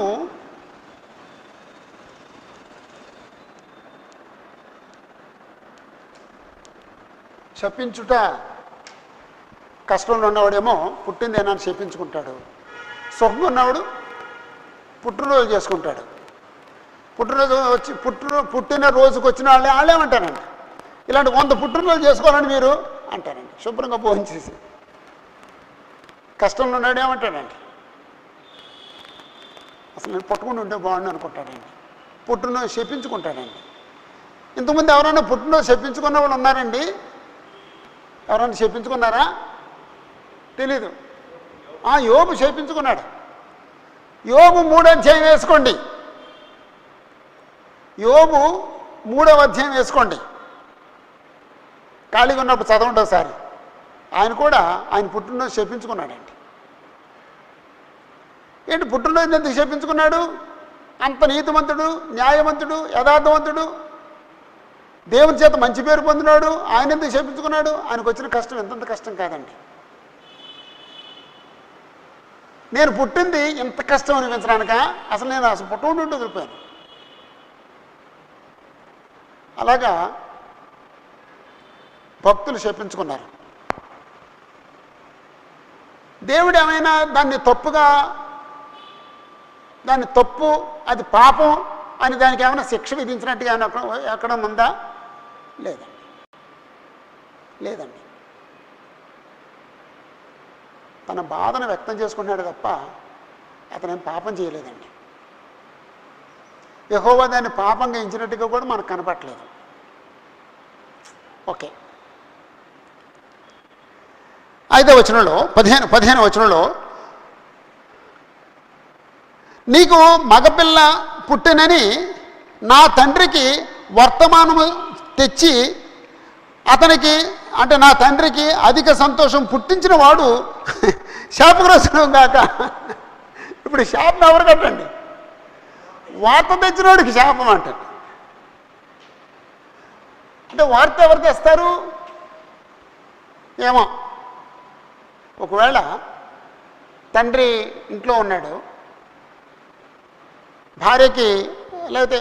శపించుట. కష్టంలో ఉన్నవాడేమో పుట్టిన దినాన్ని శపించుకుంటాడు, సుఖంగా ఉన్నవాడు పుట్టినరోజు చేసుకుంటాడు. పుట్టిన రోజుకి వచ్చిన వాళ్ళేమంటారండి, ఇలాంటి 100 పుట్టినరోజు చేసుకోవాలని మీరు అంటారండి, శుభ్రంగా భోజనం చేసి. కష్టంలో ఉన్నాడు ఏమంటాడండి, అసలు నేను పుట్టకుండా ఉంటే బాగుండు అనుకుంటాడండి, పుట్టినరోజు శపించుకుంటాడండి. ఇంతకుముందు ఎవరైనా పుట్టినరోజు శపించుకున్న వాళ్ళు ఉన్నారండి? ఎవరైనా శపించుకున్నారా? తెలీదు. యోబు శపించుకున్నాడు. యోబు 3వ అధ్యాయం వేసుకోండి. యోబు 3వ అధ్యాయం వేసుకోండి. ఖాళీగా ఉన్నప్పుడు చదవండి ఒకసారి. ఆయన కూడా ఆయన పుట్టినరోజు చెప్పించుకున్నాడండి. ఏంటి పుట్టినరోజు ఎందుకు చెప్పించుకున్నాడు? అంత నీతిమంతుడు, న్యాయవంతుడు, యథార్థవంతుడు, దేవుని చేత మంచి పేరు పొందినాడు. ఆయన ఎందుకు చెప్పించుకున్నాడు? ఆయనకు వచ్చిన కష్టం ఎంతంత కష్టం కాదండి. నేను పుట్టింది ఎంత కష్టం అనిపించడానిక? అసలు నేను పుట్టకుండా వదిలిపోయాను. అలాగా భక్తులు చెప్పించుకున్నారు. దేవుడు ఏమైనా దాన్ని తప్పు, అది పాపం అని దానికి ఏమైనా శిక్ష విధించినట్టుగా ఎక్కడ ఉందా? లేదండి. తన బాధను వ్యక్తం చేసుకున్నాడు తప్ప అతనేం పాపం చేయలేదండి. యెహోవా దాన్ని పాపంగా ఎంచినట్టుగా కూడా మనకు కనపట్లేదు. ఓకే, 5వ వచనంలో 15వ వచనంలో, నీకు మగపిల్ల పుట్టినని నా తండ్రికి వర్తమానము తెచ్చి అతనికి, అంటే నా తండ్రికి అధిక సంతోషం పుట్టించిన వాడు శాపగ్రస్తుడు కాక. ఇప్పుడు శాపం ఎవరు కట్టండి? వార్త తెచ్చిన వాడికి శాపం అంటండి. అంటే వార్త ఎవరు తెస్తారు? ఏమో, ఒకవేళ తండ్రి ఇంట్లో ఉన్నాడు, భార్యకి లేకపోతే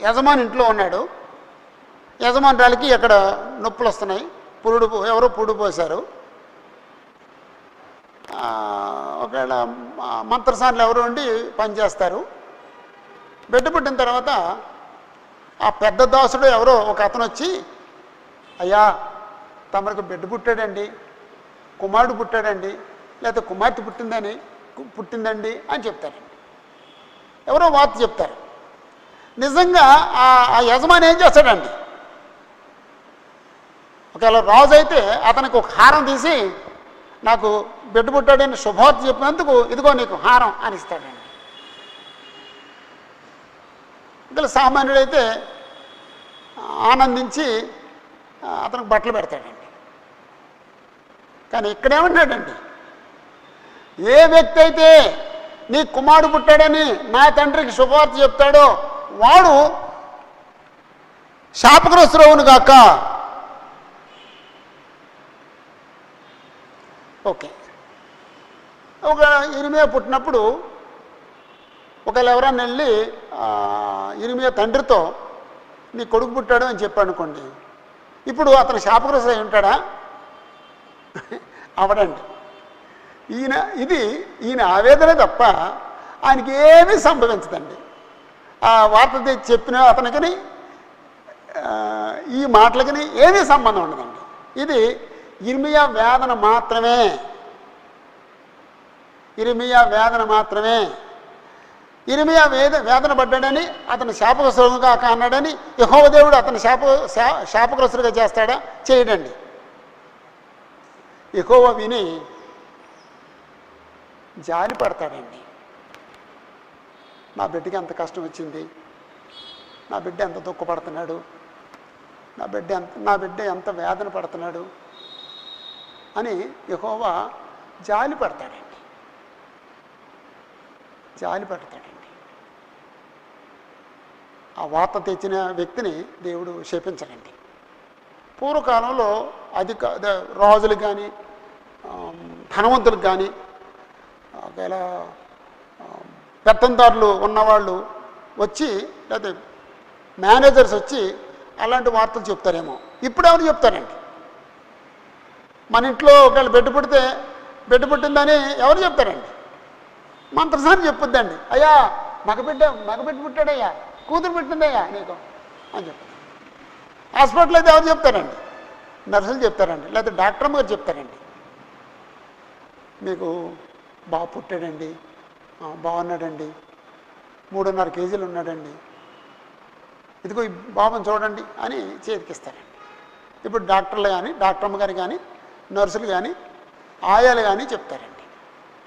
యజమాని ఇంట్లో ఉన్నాడు, యజమానురాలికి ఎక్కడ నొప్పులు వస్తున్నాయి, ఎవరో పురుడు పోశారు, ఒకవేళ మంత్రసానులు ఎవరు ఉండి పనిచేస్తారు. బిడ్డ పుట్టిన తర్వాత ఆ పెద్ద దాసుడు ఎవరో ఒక అతను వచ్చి, అయ్యా తమరికి బిడ్డ పుట్టాడండి, కుమారుడు పుట్టాడండి, లేకపోతే కుమార్తె పుట్టిందండి అని చెప్తారండి. ఎవరో వార్త చెప్తారు. నిజంగా ఆ యజమాని ఏం చేస్తాడండి? ఒకవేళ రాజు అయితే అతనికి ఒక హారం తీసి, నాకు బిడ్డ పుట్టాడని శుభవార్త చెప్పినందుకు ఇదిగో నీకు హారం అని ఇస్తాడండి. ఇంకా సామాన్యుడైతే ఆనందించి అతనికి బట్టలు పెడతాడండి. కానీ ఇక్కడేమన్నాడండి? ఏ వ్యక్తి అయితే నీ కుమారుడు పుట్టాడని నా తండ్రికి శుభవార్త చెప్తాడో వాడు శాపగ్రస్తుడవును గాక. ఓకే, ఒక ఇరిమియా పుట్టినప్పుడు ఒకవేళ ఎవరన్నా వెళ్ళి ఇరిమియా తండ్రితో నీ కొడుకు పుట్టాడు అని చెప్పాడు అనుకోండి, ఇప్పుడు అతను శాపగ్రస్తుడు అయి ఉంటాడా? అవడండి. ఈయన ఆవేదన తప్ప ఆయనకి ఏమీ సంభవించదండి. ఆ వార్త చెప్పిన అతనికని ఈ మాటలకని ఏమీ సంబంధం ఉండదండి. ఇది ఇర్మియా వేదన మాత్రమే. ఇర్మియా వేదన పడ్డాడని అతను శాపగ్రస్తుడుగా అన్నాడని యెహోవా దేవుడు అతను శాపగ్రస్తుడిగా చేస్తాడా? చేయడండి. యెహోవా విని జాలి పడతాడండి. నా బిడ్డకి ఎంత కష్టం వచ్చింది, నా బిడ్డ ఎంత దుఃఖపడుతున్నాడు, నా బిడ్డ ఎంత వేదన పడుతున్నాడు అని యెహోవా జాలి పడతాడండి. ఆ వార్త తెచ్చిన వ్యక్తిని దేవుడు శపించడండి. పూర్వకాలంలో రాజులకు కానీ ధనవంతులకు కానీ ఒకవేళ పెత్తందారులు ఉన్నవాళ్ళు వచ్చి లేకపోతే మేనేజర్స్ వచ్చి అలాంటి వార్తలు చెప్తారేమో. ఇప్పుడు ఎవరు చెప్తారండి? మన ఇంట్లో ఒకవేళ బిడ్డ పుట్టిందని ఎవరు చెప్తారండి? మంత్రసాని చెప్పుద్దండి, అయ్యా మగబిడ్డ పుట్టాడయ్యా, కూతురు పుట్టిందయ్యా నీకు అని చెప్తారు. హాస్పిటల్ అయితే ఎవరు చెప్తారండి? నర్సులు చెప్తారండి, లేకపోతే డాక్టర్ గారు చెప్తారండి, మీకు బాబు పుట్టాడండి, బాగున్నాడండి, 3.5 కేజీలు ఉన్నాడండి, ఇదిగో ఈ బాబుని చూడండి అని చేతికిస్తారండి. ఇప్పుడు డాక్టర్లు కానీ డాక్టర్మ్మ గారు కానీ నర్సులు కానీ ఆయాలు కానీ చెప్తారండి.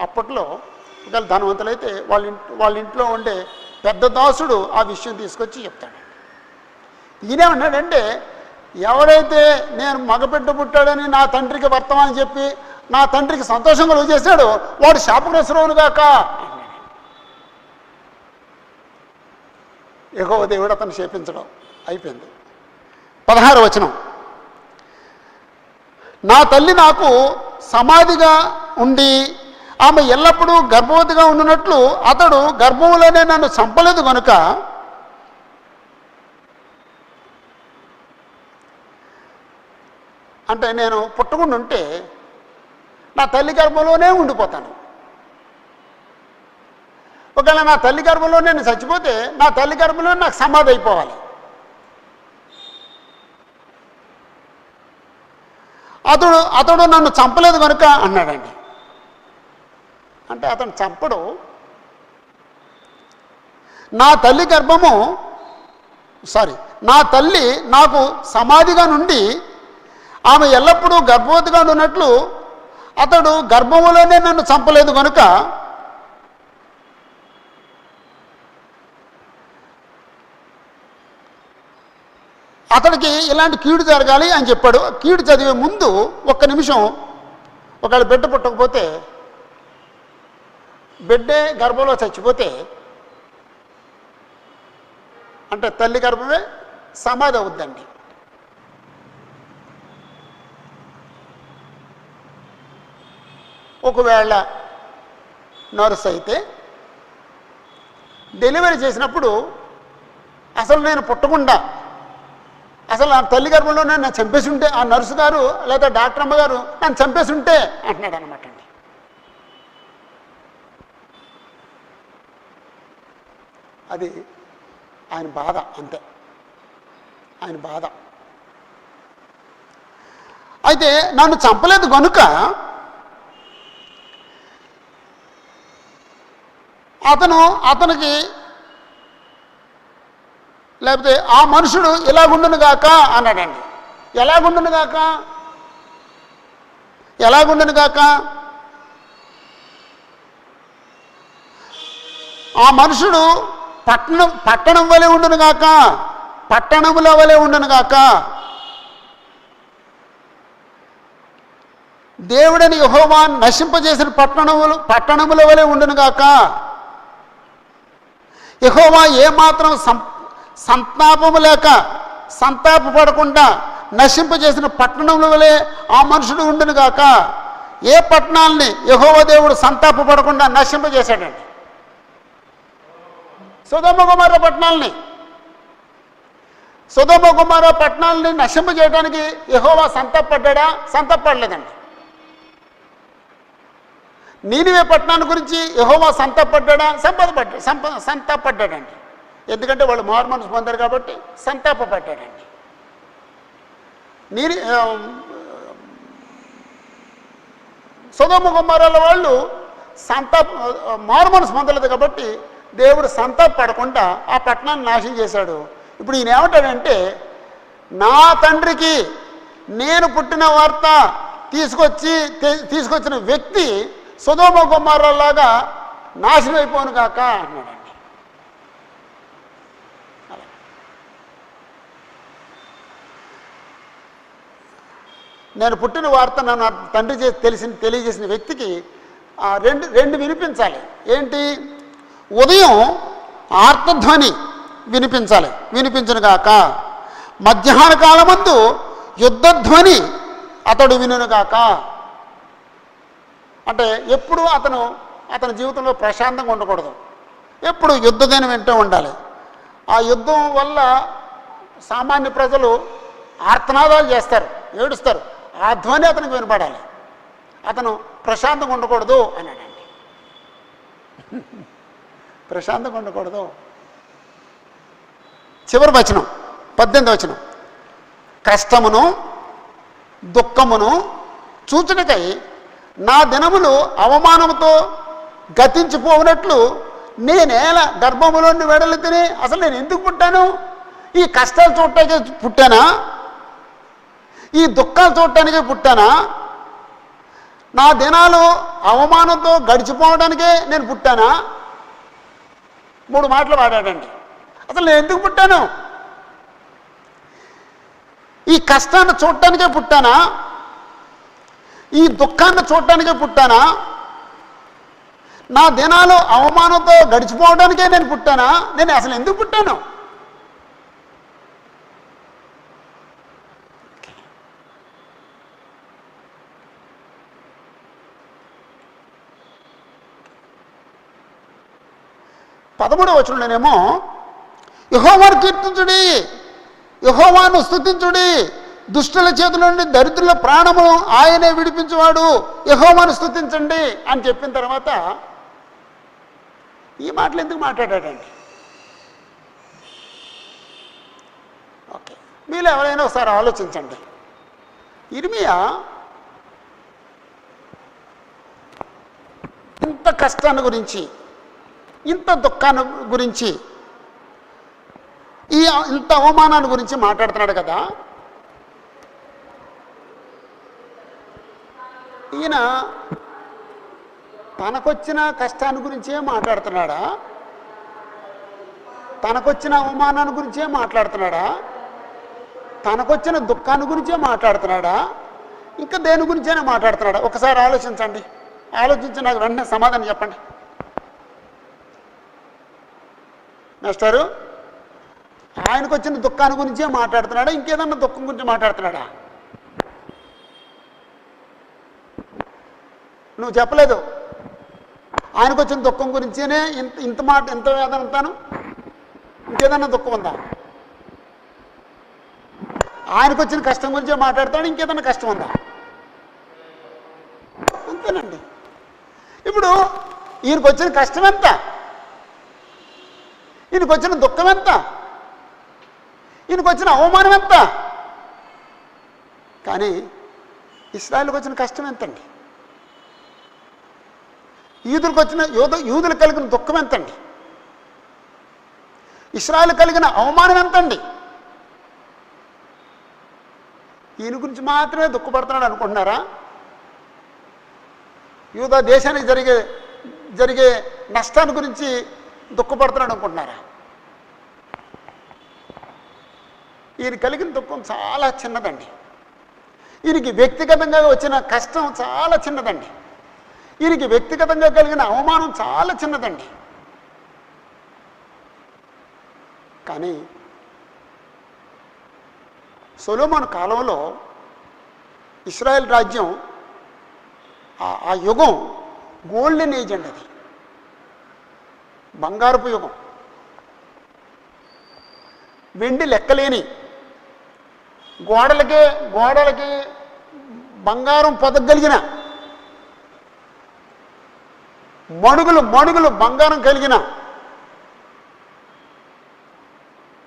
అప్పట్లో ఒకవేళ ధనవంతులైతే వాళ్ళ ఇంట్లో ఉండే పెద్ద దాసుడు ఆ విషయం తీసుకొచ్చి చెప్తాడు. ఈయనేమన్నాడంటే, ఎవరైతే నేను మగబిడ్డ పుట్టాడని నా తండ్రికి వర్తమానం చెప్పి నా తండ్రికి సంతోషం కలుగు చేశాడో వాడు శాపగ్రస్తుడవునుగాక. యెహోవా దేవుడు అతను శపించడం అయిపోయింది. 16వ వచనం, నా తల్లి నాకు సమాధిగా ఉండి ఆమె ఎల్లప్పుడూ గర్భవతిగా ఉండినట్లు అతడు గర్భంలోనే నన్ను చంపలేదు కనుక అంటే నేను పుట్టకుండా ఉంటే నా తల్లి గర్భంలోనే ఉండిపోతాను. ఒకవేళ నా తల్లి గర్భంలో నేను చచ్చిపోతే నా తల్లి గర్భంలో నాకు సమాధి అయిపోవాలి. అతడు నన్ను చంపలేదు కనుక అన్నాడండి. అంటే అతను చంపడు. నా తల్లి నాకు సమాధిగా నుండి ఆమె ఎల్లప్పుడూ గర్భవతిగా ఉన్నట్లు అతడు గర్భములోనే నన్ను చంపలేదు కనుక అతడికి ఇలాంటి కీడు జరగాలి అని చెప్పాడు. కీడు చదివే ముందు ఒక్క నిమిషం, ఒకవేళ బిడ్డ పుట్టకపోతే, బిడ్డే గర్భంలో చచ్చిపోతే అంటే తల్లి గర్భమే సమాధి అవుద్దండి. ఒకవేళ నర్స్ అయితే డెలివరీ చేసినప్పుడు అసలు నేను పుట్టకుండా అసలు నా తల్లి గర్భంలో నన్ను చంపేసి ఉంటే ఆ నర్సు గారు లేదా డాక్టర్ అమ్మగారు నన్ను చంపేసి ఉంటే అంటున్నాడు అనమాట అండి. అది ఆయన బాధ, అంతే ఆయన బాధ. అయితే నన్ను చంపలేదు కనుక అతనికి లేకపోతే ఆ మనుషుడు ఎలాగుండును గాక అన్నాడండి. ఎలాగుండును గాక ఆ మనుషుడు పట్టణం వలె ఉండును గాక, పట్టణముల వలె ఉండును గాక. దేవుడని యెహోవా నశింపజేసిన పట్టణముల వలె ఉండును గాక. యెహోవా ఏమాత్రం సంతాపము లేక సంతాపపడకుండా నశింపజేసిన పట్టణముల వలె ఆ మనుషుడు ఉండును గాక. ఏ పట్టణాలని యెహోవా దేవుడు సంతాపపడకుండా నశింపజేశాడండి? సొదొమ గొమొర్రా పట్టణాలని నశింపజేయడానికి యెహోవా సంతాపడ్డా? సంతాపడలేదండి. నీనివే పట్టణాన్ని గురించి యెహోవా సంతాపడ్డా? సంతాపడ్డాడండి. ఎందుకంటే వాళ్ళు మారుమనసు పొందారు కాబట్టి సంతాపడ్డాడండి. సొదొమ గొమొర్రాల వాళ్ళు మారుమనసు పొందలేదు కాబట్టి దేవుడు సంతాపడకుండా ఆ పట్టణాన్ని నాశనం చేశాడు. ఇప్పుడు ఈయన ఏమంటాడంటే, నా తండ్రికి నేను పుట్టిన వార్త తీసుకొచ్చిన వ్యక్తి సొదొమ గొమొర్రాలాగా నాశనం అయిపోను కాక అన్నాడండి. నేను పుట్టిన వార్త నా తండ్రి తెలియజేసిన వ్యక్తికి రెండు వినిపించాలి. ఏంటి? ఉదయం ఆర్తధ్వని వినిపించును గాక, మధ్యాహ్న కాలమందు యుద్ధధ్వని అతడు వినుగాక. అంటే ఎప్పుడు అతని జీవితంలో ప్రశాంతంగా ఉండకూడదు, ఎప్పుడు యుద్ధధ్వని వింటూ ఉండాలి. ఆ యుద్ధం వల్ల సామాన్య ప్రజలు ఆర్తనాదాలు చేస్తారు, ఏడుస్తారు. ఆ ధ్వని అతనికి వినపడాలి. అతను ప్రశాంతంగా ఉండకూడదు అన్నాడండి. ప్రశాంతంగా ఉండకూడదు. చివరి వచనం 18వ వచనం, కష్టమును దుఃఖమును చూచుటకై నా దినములు అవమానముతో గతించిపోవునట్లు నేనేలా గర్భములోని వెడలు తిని, అసలు నేను ఎందుకు పుట్టాను? ఈ కష్టాలు చూడటానికి పుట్టానా? ఈ దుఃఖాలు చూడటానికి పుట్టానా? నా దినాలు అవమానంతో గడిచిపోవడానికే నేను పుట్టానా? 3 మాటలు వాడాడండి. అసలు నేను ఎందుకు పుట్టాను? ఈ కష్టాన్ని చూడటానికే పుట్టానా? ఈ దుఃఖాన్ని చూడటానికే పుట్టానా? నా దినాలు అవమానంతో గడిచిపోవడానికే నేను పుట్టానా? నేను అసలు ఎందుకు పుట్టాను? పదమూడవ వచనంలోనేమో యెహోవాను కీర్తించుడి, యెహోవాను స్తుతించుడి, దుష్టుల చేతుల నుండి దరిద్రుల ప్రాణము ఆయనే విడిపించువాడు, యెహోవాను స్తుతించండి అని చెప్పిన తర్వాత ఈ మాటలు ఎందుకు మాట్లాడాడండి? ఓకే, మీలో ఎవరైనా ఒకసారి ఆలోచించండి. ఇర్మియా ఇంత కష్టాన్ని గురించి, ఇంత దుఃఖాన్ని గురించి, ఇంత అవమానాన్ని గురించి మాట్లాడుతున్నాడు కదా. ఈయన తనకొచ్చిన కష్టాన్ని గురించే మాట్లాడుతున్నాడా? తనకొచ్చిన అవమానాన్ని గురించే మాట్లాడుతున్నాడా? తనకొచ్చిన దుఃఖాన్ని గురించే మాట్లాడుతున్నాడా? ఇంకా దేని గురించైనా మాట్లాడుతున్నాడా? ఒకసారి ఆలోచించండి. ఆలోచించి నాకు వెంటనే సమాధానం చెప్పండి. మాస్టారు, ఆయనకు వచ్చిన దుఃఖాన్ని గురించే మాట్లాడుతున్నాడా? ఇంకేదన్నా దుఃఖం గురించి మాట్లాడుతున్నాడా? నువ్వు చెప్పలేదు. ఆయనకు వచ్చిన దుఃఖం గురించేనే ఇంత మాట, ఇంత వేదన అంతాను. ఇంకేదన్నా దుఃఖం ఉందా? ఆయనకు వచ్చిన కష్టం గురించే మాట్లాడతాడు. ఇంకేదన్నా కష్టం ఉందా? అంతేనండి. ఇప్పుడు ఈయనకు వచ్చిన కష్టం ఎంత? ఈయనకు వచ్చిన దుఃఖం ఎంత? ఈయనకు వచ్చిన అవమానం ఎంత? కానీ ఇశ్రాయేలుకు వచ్చిన కష్టం ఎంతండి? యూదులకు కలిగిన దుఃఖం ఎంతండి? ఇశ్రాయేలు కలిగిన అవమానం ఎంతండి? ఈయన గురించి మాత్రమే దుఃఖపడుతున్నాడు అనుకుంటున్నారా? యూదా దేశానికి జరిగే నష్టాన్ని గురించి దుఃఖపడుతున్నాడు అనుకుంటున్నారా? ఈయన కలిగిన దుఃఖం చాలా చిన్నదండి. ఈయనకి వ్యక్తిగతంగా వచ్చిన కష్టం చాలా చిన్నదండి. ఈయనకి వ్యక్తిగతంగా కలిగిన అవమానం చాలా చిన్నదండి. కానీ సొలొమోను కాలంలో ఇశ్రాయేల్ రాజ్యం, ఆ యుగం గోల్డెన్ ఏజ్ అండి. అది బంగారపు యుగం. వెండి లెక్కలేని, గోడలకి బంగారం పొదగలిగిన, మణుగులు బంగారం కలిగిన,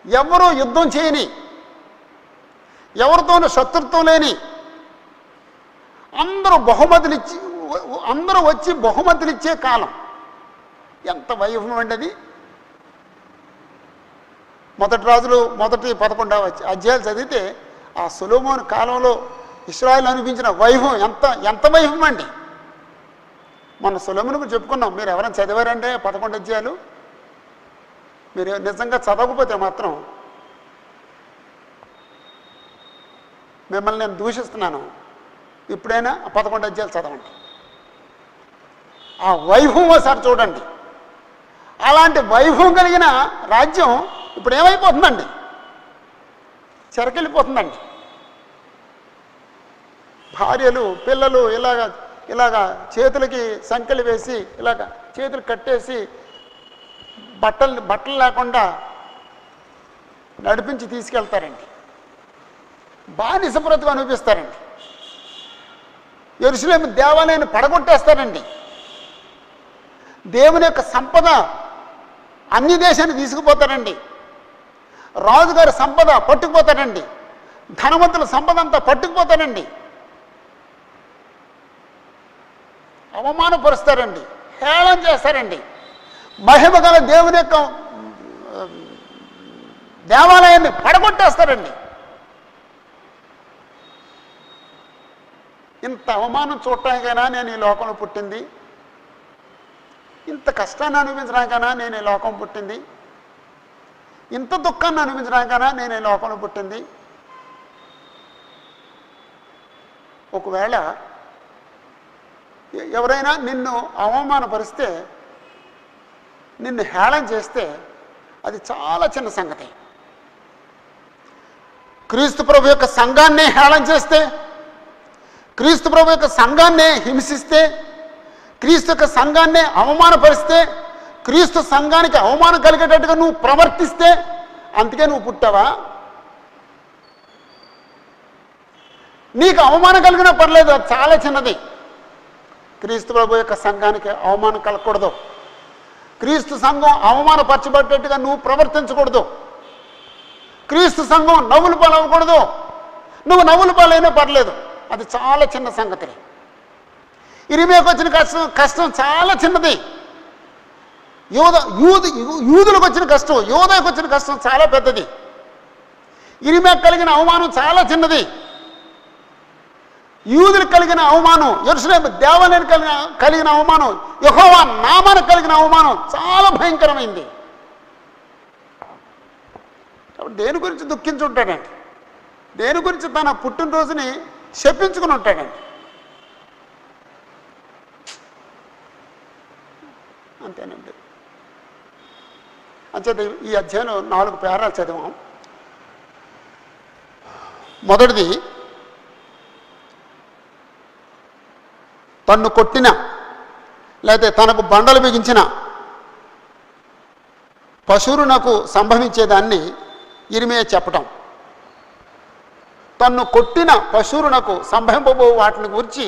ఎవరూ యుద్ధం చేయని, ఎవరితోనూ శత్రుత్వం లేని, అందరూ వచ్చి బహుమతులు ఇచ్చే కాలం. ఎంత వైభవం అండి అది. మొదటి రాజులు 11వ అధ్యాయాలు చదివితే ఆ సొలొమోను కాలంలో ఇశ్రాయేలు అనిపించిన వైభవం ఎంత వైభవం అండి. మన సొలొమోను గురించి చెప్పుకున్నాం. మీరు ఎవరైనా చదివారంటే 11 అధ్యాయాలు? మీరు నిజంగా చదవకపోతే మాత్రం మిమ్మల్ని నేను దూషిస్తున్నాను. ఇప్పుడైనా 11 అధ్యాయాలు చదవండి. ఆ వైభవం ఒకసారి చూడండి. అలాంటి వైభవం కలిగిన రాజ్యం ఇప్పుడు ఏమైపోతుందండి? చెరకెళ్ళిపోతుందండి. భార్యలు, పిల్లలు ఇలాగా చేతులకి సంకెలు వేసి, చేతులు కట్టేసి, బట్టలు లేకుండా నడిపించి తీసుకెళ్తారండి. బానిస బ్రతుకు అనిపిస్తారండి. యెరూషలేము దేవాలయాన్ని పడగొట్టేస్తారండి. దేవుని యొక్క సంపద అన్ని దేశాన్ని తీసుకుపోతారండి. రాజుగారి సంపద పట్టుకుపోతారండి. ధనవంతుల సంపద అంతా పట్టుకుపోతారండి. అవమానపరుస్తారండి, హేళన చేస్తారండి. మహిమ గల దేవుని యొక్క దేవాలయాన్ని పడగొట్టేస్తారండి. ఇంత అవమానం చూడటానికైనా నేను ఈ లోకంలో పుట్టింది, ఇంత కష్టాన్ని అనుభవించడానికైనా నేను ఈ లోకం పుట్టింది, ఇంత దుఃఖాన్ని అనుభవించడానికైనా నేను ఈ లోకంలో పుట్టింది. ఒకవేళ ఎవరైనా నిన్ను అవమానపరిస్తే, నిన్ను హేళన చేస్తే అది చాలా చిన్న సంగతి. క్రీస్తు ప్రభు యొక్క సంఘాన్నే హేళన చేస్తే, క్రీస్తు ప్రభు యొక్క సంఘాన్నే హింసిస్తే, క్రీస్తు యొక్క సంఘాన్నే అవమానపరిస్తే, క్రీస్తు సంఘానికి అవమానం కలిగేటట్టుగా నువ్వు ప్రవర్తిస్తే అందుకే నువ్వు పుట్టావా? నీకు అవమానం కలిగినా పర్లేదు, అది చాలా చిన్నది. క్రీస్తు ప్రభు యొక్క సంఘానికి అవమానం కలగకూడదు. క్రీస్తు సంఘం అవమానపరచబడేట్టుగా నువ్వు ప్రవర్తించకూడదు. క్రీస్తు సంఘం నవ్వులు పాలవ్వకూడదు. నువ్వు నవ్వులు పాలైనా పర్లేదు, అది చాలా చిన్న సంగతి. ఇరిమియాకు వచ్చిన కష్టం చాలా చిన్నది. యూదులకు వచ్చిన కష్టం, యోధాకు వచ్చిన కష్టం చాలా పెద్దది. ఇరిమియాకు కలిగిన అవమానం చాలా చిన్నది. యూదులకు కలిగిన అవమానం, యెరూషలేము దేవాలయానికి కలిగిన అవమానం, యెహోవా నామానికి కలిగిన అవమానం చాలా భయంకరమైంది. కాబట్టి దేని గురించి దుఃఖించుంటాడండి? దేని గురించి తన పుట్టినరోజుని శపించుకుని ఉంటాడండి? అంతేనండి. అంచేత ఈ అధ్యాయంలో 4 పేరాలు చదివాం. మొదటిది, తన్ను కొట్టిన లేకపోతే తనకు బండలు బిగించిన పశువునకు సంభవించేదాన్ని ఇరిమియా చెప్పటం. తన్ను కొట్టిన పశువునకు సంభవింపబో వాటిని గురించి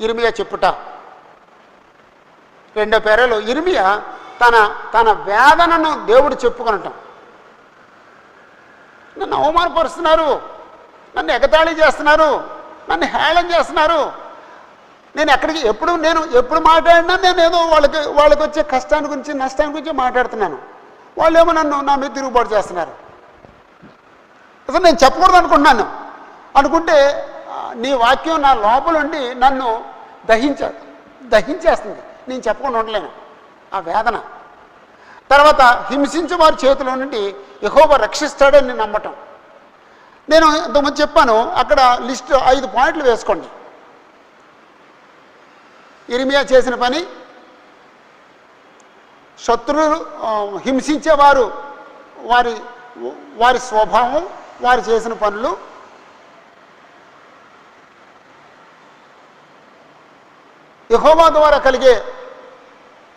ఇరిమియా చెప్పుట. రెండో పేరాలో ఇరిమియా తన వేదనను దేవుడు చెప్పుకొనటం. నన్ను అవమానపరుస్తున్నారు, నన్ను ఎగతాళి చేస్తున్నారు, నన్ను హేళన చేస్తున్నారు. నేను ఎప్పుడు మాట్లాడినా నేను ఏదో వాళ్ళకి వచ్చే కష్టాన్ని గురించి నష్టాన్ని గురించి మాట్లాడుతున్నాను. వాళ్ళు ఏమో నా మీద తిరుగుబాటు చేస్తున్నారు. అసలు నేను చెప్పకూడదు అనుకుంటే నీ వాక్యం నా లోపల ఉండి నన్ను దహించేస్తుంది. నేను చెప్పకుండా ఉండలేను ఆ వేదన. తర్వాత హింసించే వారి చేతిలో నుండి యెహోవా రక్షిస్తాడని నమ్మటం. నేను ఇంతకుముందు చెప్పాను, అక్కడ లిస్టు 5 పాయింట్లు వేసుకోండి. ఇరిమియా చేసిన పని, శత్రువులు హింసించేవారు వారి స్వభావం, వారు చేసిన పనులు, యెహోవా ద్వారా కలిగే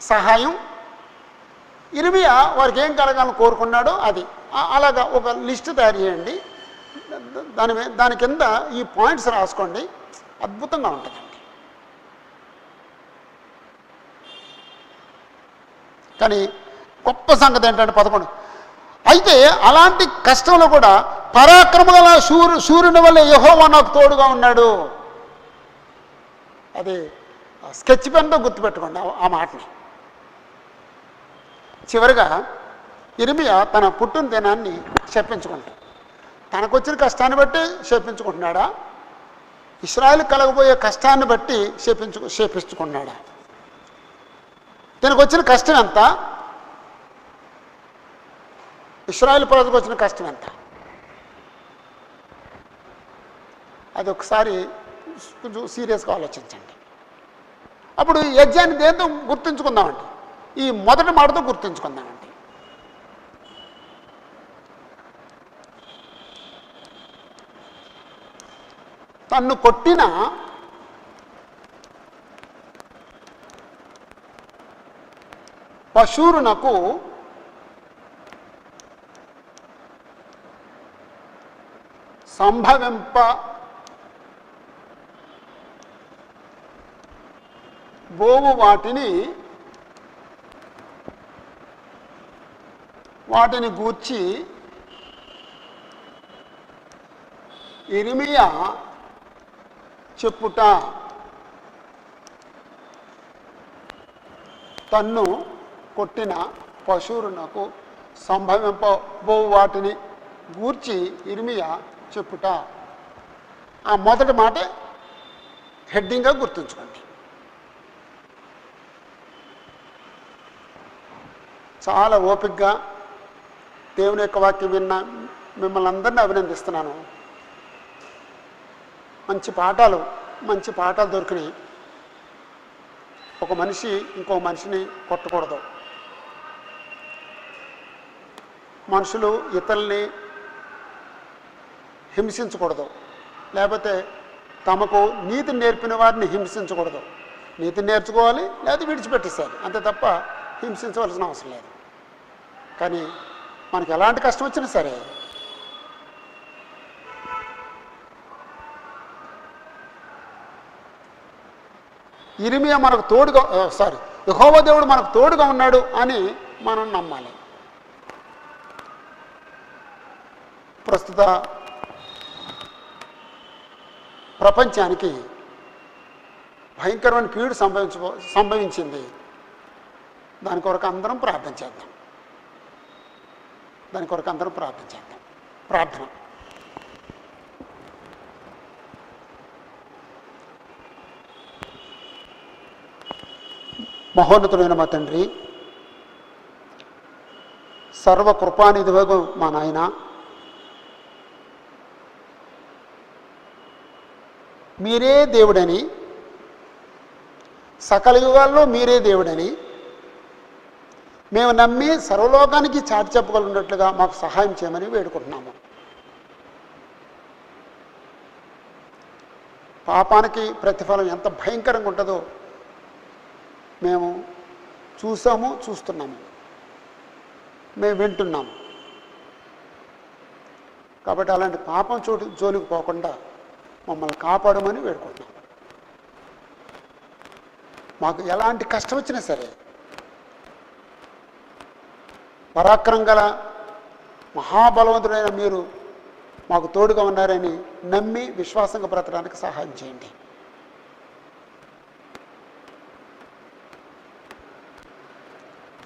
సహాయం, ఇరిమియా వారికి ఏం కలగాలని కోరుకున్నాడో అది. అలాగా ఒక లిస్టు తయారు చేయండి. దాని కింద ఈ పాయింట్స్ రాసుకోండి. అద్భుతంగా ఉంటుందండి. కానీ గొప్ప సంగతి ఏంటంటే 11, అయితే అలాంటి కష్టంలో కూడా పరాక్రమ గల సూర్యుని వల్ల యెహోవా నాకు తోడుగా ఉన్నాడు. అది స్కెచ్ పెన్తో గుర్తుపెట్టుకోండి ఆ మాటని. చివరిగా ఇరిమియా తన పుట్టిన దినాన్ని శపించుకుంటాడు. తనకొచ్చిన కష్టాన్ని బట్టి శపించుకుంటున్నాడా? ఇశ్రాయేలు కలగబోయే కష్టాన్ని బట్టి శపించుకుంటున్నాడా? తనకు వచ్చిన కష్టం ఎంత? ఇశ్రాయేలు ప్రజలకు వచ్చిన కష్టం ఎంత? అది ఒకసారి కొంచెం సీరియస్గా ఆలోచించండి. అప్పుడు ఈ యజ్ఞాన్ని దేంతో గుర్తుంచుకుందామండి? ఈ మొదటి మాటతో గుర్తుంచుకుందామండి. తన్ను కొట్టిన పశువునకు సంభవింప బోవు వాటిని గూర్చి ఇరిమియా చెప్పుట. తన్ను కొట్టిన పశువునకు సంభవింపబోవు వాటిని గూర్చి ఇరిమియా చెప్పుట. ఆ మొదటి మాట హెడ్డింగ్గా గుర్తుంచుకోండి. చాలా ఓపికగా దేవుని యొక్క వాక్యం విన్న మిమ్మల్ని అందరినీ అభినందిస్తున్నాను. మంచి పాఠాలు దొరికినాయి. ఒక మనిషి ఇంకో మనిషిని కొట్టకూడదు. మనుషులు ఇతరుల్ని హింసించకూడదు. లేకపోతే తమకు నీతిని నేర్పిన వారిని హింసించకూడదు. నీతిని నేర్చుకోవాలి, లేకపోతే విడిచిపెట్టేసేయాలి, అంతే తప్ప హింసించవలసిన అవసరం లేదు. కానీ మనకి ఎలాంటి కష్టం వచ్చినా సరే ఇర్మియా మనకు తోడుగా యెహోవా దేవుడు మనకు తోడుగా ఉన్నాడు అని మనం నమ్మాలి. ప్రస్తుత ప్రపంచానికి భయంకరమైన కీడు సంభవించింది. దాని కొరకు అందరం ప్రార్థన చేద్దాం. ప్రార్థన. మహోన్నతుడైన మా తండ్రి, సర్వకృపానిధివగు మా నాయన, మీరే దేవుడని, సకల యుగాల్లో మీరే దేవుడని మేము నమ్మి సర్వలోకానికి చాటి చెప్పగలిగినట్లుగా మాకు సహాయం చేయమని వేడుకుంటున్నాము. పాపానికి ప్రతిఫలం ఎంత భయంకరంగా ఉంటుందో మేము చూస్తున్నాము, మేము వింటున్నాము. కాబట్టి అలాంటి పాపం జోలికి పోకుండా మమ్మల్ని కాపాడమని వేడుకుంటున్నాము. మాకు ఎలాంటి కష్టం వచ్చినా సరే పరాక్రమం గల మహాబలవంతుడైన మీరు మాకు తోడుగా ఉన్నారని నమ్మి విశ్వాసంగా బ్రతకడానికి సహాయం చేయండి.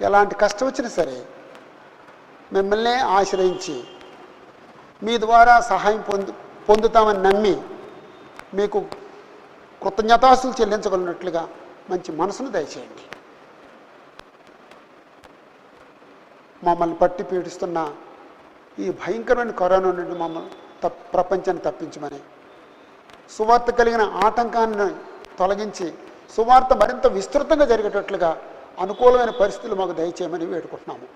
ఎలాంటి కష్టం వచ్చినా సరే మిమ్మల్నే ఆశ్రయించి మీ ద్వారా సహాయం పొందుతామని నమ్మి మీకు కృతజ్ఞతాస్తులు చెల్లించగలిగినట్లుగా మంచి మనసును దయచేయండి. మమ్మల్ని పట్టి పీడిస్తున్న ఈ భయంకరమైన కరోనా నుండి మమ్మల్ని ప్రపంచాన్ని తప్పించమని, సువార్త కలిగిన ఆటంకాన్ని తొలగించి సువార్త మరింత విస్తృతంగా జరిగేటట్లుగా అనుకూలమైన పరిస్థితులు మాకు దయచేయమని వేడుకుంటున్నాము.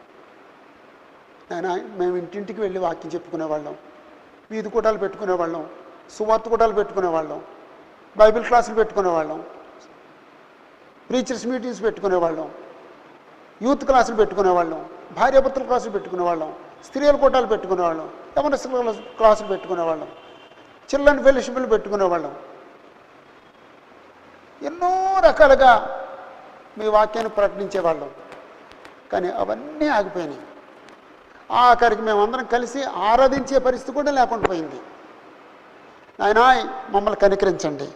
అయినా మేము ఇంటింటికి వెళ్ళి వాక్యం చెప్పుకునేవాళ్ళం, వీధి కూటాలు పెట్టుకునేవాళ్ళం, సువార్త కూటాలు పెట్టుకునేవాళ్ళం, బైబిల్ క్లాసులు పెట్టుకునేవాళ్ళం, ప్రీచర్స్ మీటింగ్స్ పెట్టుకునేవాళ్ళం, యూత్ క్లాసులు పెట్టుకునేవాళ్ళం, భార్యాభర్తల క్లాసులు పెట్టుకునేవాళ్ళం, స్త్రీల కూటాలు పెట్టుకునేవాళ్ళం, యవనస్తుల క్లాసులు పెట్టుకునేవాళ్ళం, చిల్డ్రన్ ఫెలోషిప్లు పెట్టుకునేవాళ్ళం. ఎన్నో రకాలుగా మీ వాక్యాన్ని ప్రకటించేవాళ్ళం. కానీ అవన్నీ ఆగిపోయినాయి. ఆఖరికి మేమందరం కలిసి ఆరాధించే పరిస్థితి కూడా లేకుండా పోయింది. ఆయన మమ్మల్ని కనికరించండి,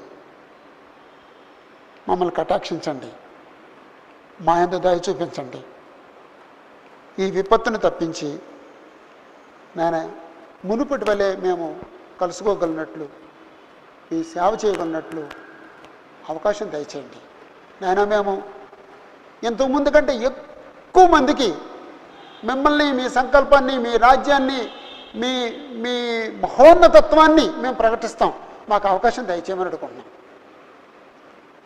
మమ్మల్ని కటాక్షించండి, మా యందు దయ చూపించండి. ఈ విపత్తును తప్పించి నాయన మునుపటి వలె మేము కలుసుకోగలిగినట్లు, మీ సేవ చేయగలిగినట్లు అవకాశం దయచేయండి. నాయన మేము ఇంతకుముందు కంటే ఎక్కువ మందికి మిమ్మల్ని, మీ సంకల్పాన్ని, మీ రాజ్యాన్ని, మీ మీ మహోన్నతత్వాన్ని మేము ప్రకటిస్తాం. మాకు అవకాశం దయచేయమని అడుగుతున్నాం.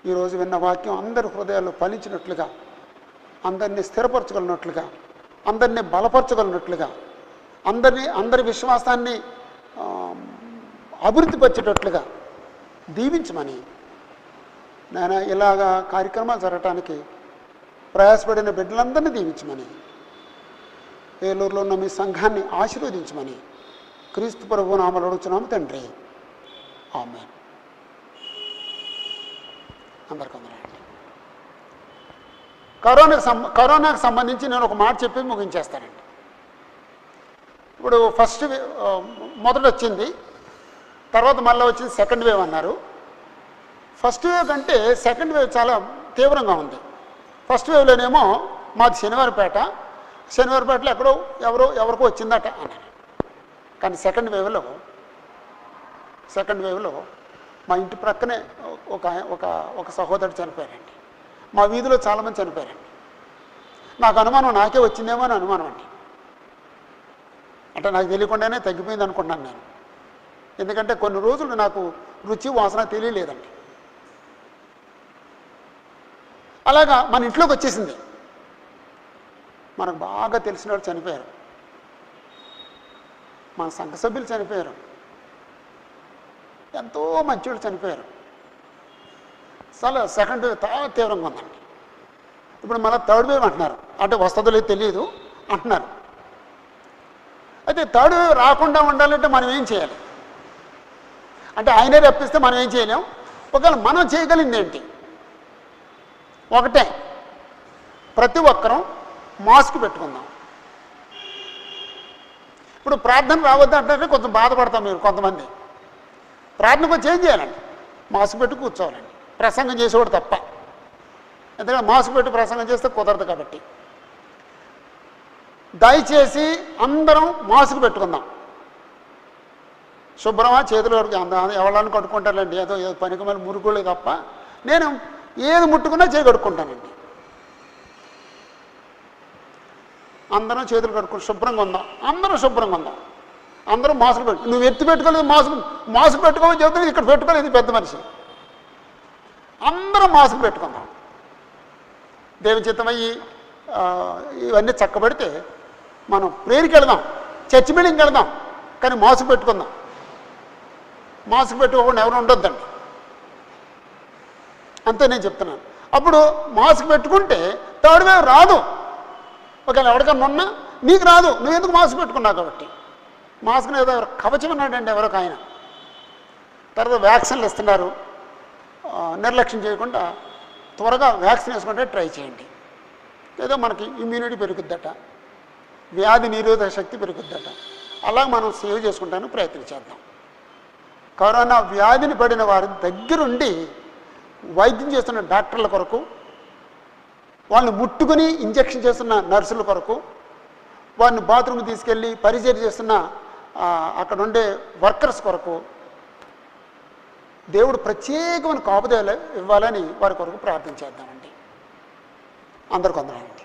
ఈరోజు విన్న వాక్యం అందరి హృదయాల్లో ఫలించినట్లుగా, అందరినీ స్థిరపరచగలిగినట్లుగా, అందరినీ బలపరచగలిగినట్లుగా, అందరి విశ్వాసాన్ని అభివృద్ధిపరిచేటట్లుగా దీవించమని నేను ఇలాగా కార్యక్రమాలు జరగటానికి ప్రయాసపడిన బిడ్డలందరినీ దీవించమని, ఏలూరులో ఉన్న మీ సంఘాన్ని ఆశీర్వదించమని క్రీస్తు ప్రభువు నామములో అడుగుచున్నాము తండ్రి. ఆమేన్. అందరికీ వందనాలండి. కరోనాకు సంబంధించి నేను ఒక మాట చెప్పి ముగించేస్తానండి. ఇప్పుడు మొదట వచ్చింది, తర్వాత మళ్ళీ వచ్చింది సెకండ్ వేవ్ అన్నారు. ఫస్ట్ వేవ్ కంటే సెకండ్ వేవ్ చాలా తీవ్రంగా ఉంది. ఫస్ట్ వేవ్లోనేమో మాది శనివారపేటలో ఎవరికో వచ్చిందట అన్నారు. కానీ సెకండ్ వేవ్లో మా ఇంటి ప్రక్కనే ఒక ఒక ఒక సహోదరుడు చనిపోయారండి. మా వీధిలో చాలామంది చనిపోయారండి. నాకు అనుమానం నాకే వచ్చిందేమో అని అనుమానం అండి. అంటే నాకు తెలియకుండానే తగ్గిపోయింది అనుకున్నాను నేను. ఎందుకంటే కొన్ని రోజులు నాకు రుచి వాసన తెలియలేదండి. అలాగా మన ఇంట్లోకి వచ్చేసింది. మనకు బాగా తెలిసిన వాళ్ళు చనిపోయారు, మన సంఘ సభ్యులు చనిపోయారు, ఎంతో మంచి వాళ్ళు చనిపోయారు. చాలా సెకండ్ వేవ్ చాలా తీవ్రంగా ఉందండి. ఇప్పుడు మళ్ళీ థర్డ్ వేవ్ అంటున్నారు. అంటే వస్తుందో లేదో తెలియదు అంటున్నారు. అయితే థర్డ్ వేవ్ రాకుండా ఉండాలంటే మనం ఏం చేయాలి? అంటే ఆయనే రప్పిస్తే మనం ఏం చేయలేం. ఒకవేళ మనం చేయగలిగింది ఏంటి? ఒకటే, ప్రతి ఒక్కరం మాస్క్ పెట్టుకుందాం. ఇప్పుడు ప్రార్థన రావద్దు అంటే కొంచెం బాధపడతాం. మీరు కొంతమంది ప్రార్థన కొంచెం ఏం చేయాలండి? మాస్క్ పెట్టి కూర్చోవాలండి, ప్రసంగం చేసేవాడు తప్ప. ఎందుకంటే మాస్క్ పెట్టి ప్రసంగం చేస్తే కుదరదు కాబట్టి. దయచేసి అందరం మాస్క్ పెట్టుకుందాం. శుభ్రమా చేతులు ఎవరన్నా కట్టుకుంటారండి, ఏదో పనికి మళ్ళీ మురుగులే తప్ప. నేను ఏది ముట్టుకున్నా చేయి కడుక్కుంటానండి. అందరం చేతులు కడుక్కుంటాం, శుభ్రంగా ఉందాం, అందరం శుభ్రంగా ఉందాం. అందరూ మాస్క్ పెట్టు. నువ్వు ఎత్తి పెట్టుకోలేదు, మాస్క్ పెట్టుకోమని చెబుతుంది, ఇక్కడ పెట్టుకోలేదు పెద్ద మనిషి. అందరం మాస్క్ పెట్టుకుందాం. దేవుని చిత్తమయ్యి ఇవన్నీ చక్కబెడితే మనం ప్రేయర్కి వెళదాం, చర్చ్ మీటింగ్కి వెళదాం, కానీ మాస్క్ పెట్టుకుందాం. మాస్క్ పెట్టుకోకుండా ఎవరు ఉండొద్దండి. అంతే నేను చెప్తున్నాను. అప్పుడు మాస్క్ పెట్టుకుంటే థర్డ్ వేవ్ రాదు. ఒకవేళ ఎవరికన్నా ఉన్నా నీకు రాదు, నువ్వు ఎందుకు మాస్క్ పెట్టుకున్నావు కాబట్టి. మాస్క్ని ఏదో కవచం ఉన్నాడండి ఎవరికి ఆయన. తర్వాత వ్యాక్సిన్లు ఇస్తున్నారు, నిర్లక్ష్యం చేయకుండా త్వరగా వ్యాక్సిన్ వేసుకుంటే ట్రై చేయండి. ఏదో మనకి ఇమ్యూనిటీ పెరుగుద్దట, వ్యాధి నిరోధక శక్తి పెరుగుద్దట. అలా మనం సేవ్ చేసుకుంటానికి ప్రయత్నం చేద్దాం. కరోనా వ్యాధిని పడిన వారి దగ్గరుండి వైద్యం చేస్తున్న డాక్టర్ల కొరకు, వాళ్ళని ముట్టుకుని ఇంజెక్షన్ చేస్తున్న నర్సుల కొరకు, వారిని బాత్రూమ్ తీసుకెళ్ళి పరిచయం చేస్తున్న అక్కడ ఉండే వర్కర్స్ కొరకు దేవుడు ప్రత్యేకమైన కాపుదల ఇవ్వాలని వారి కొరకు ప్రార్థన చేద్దామండి. అందరికీ వందనాలండి.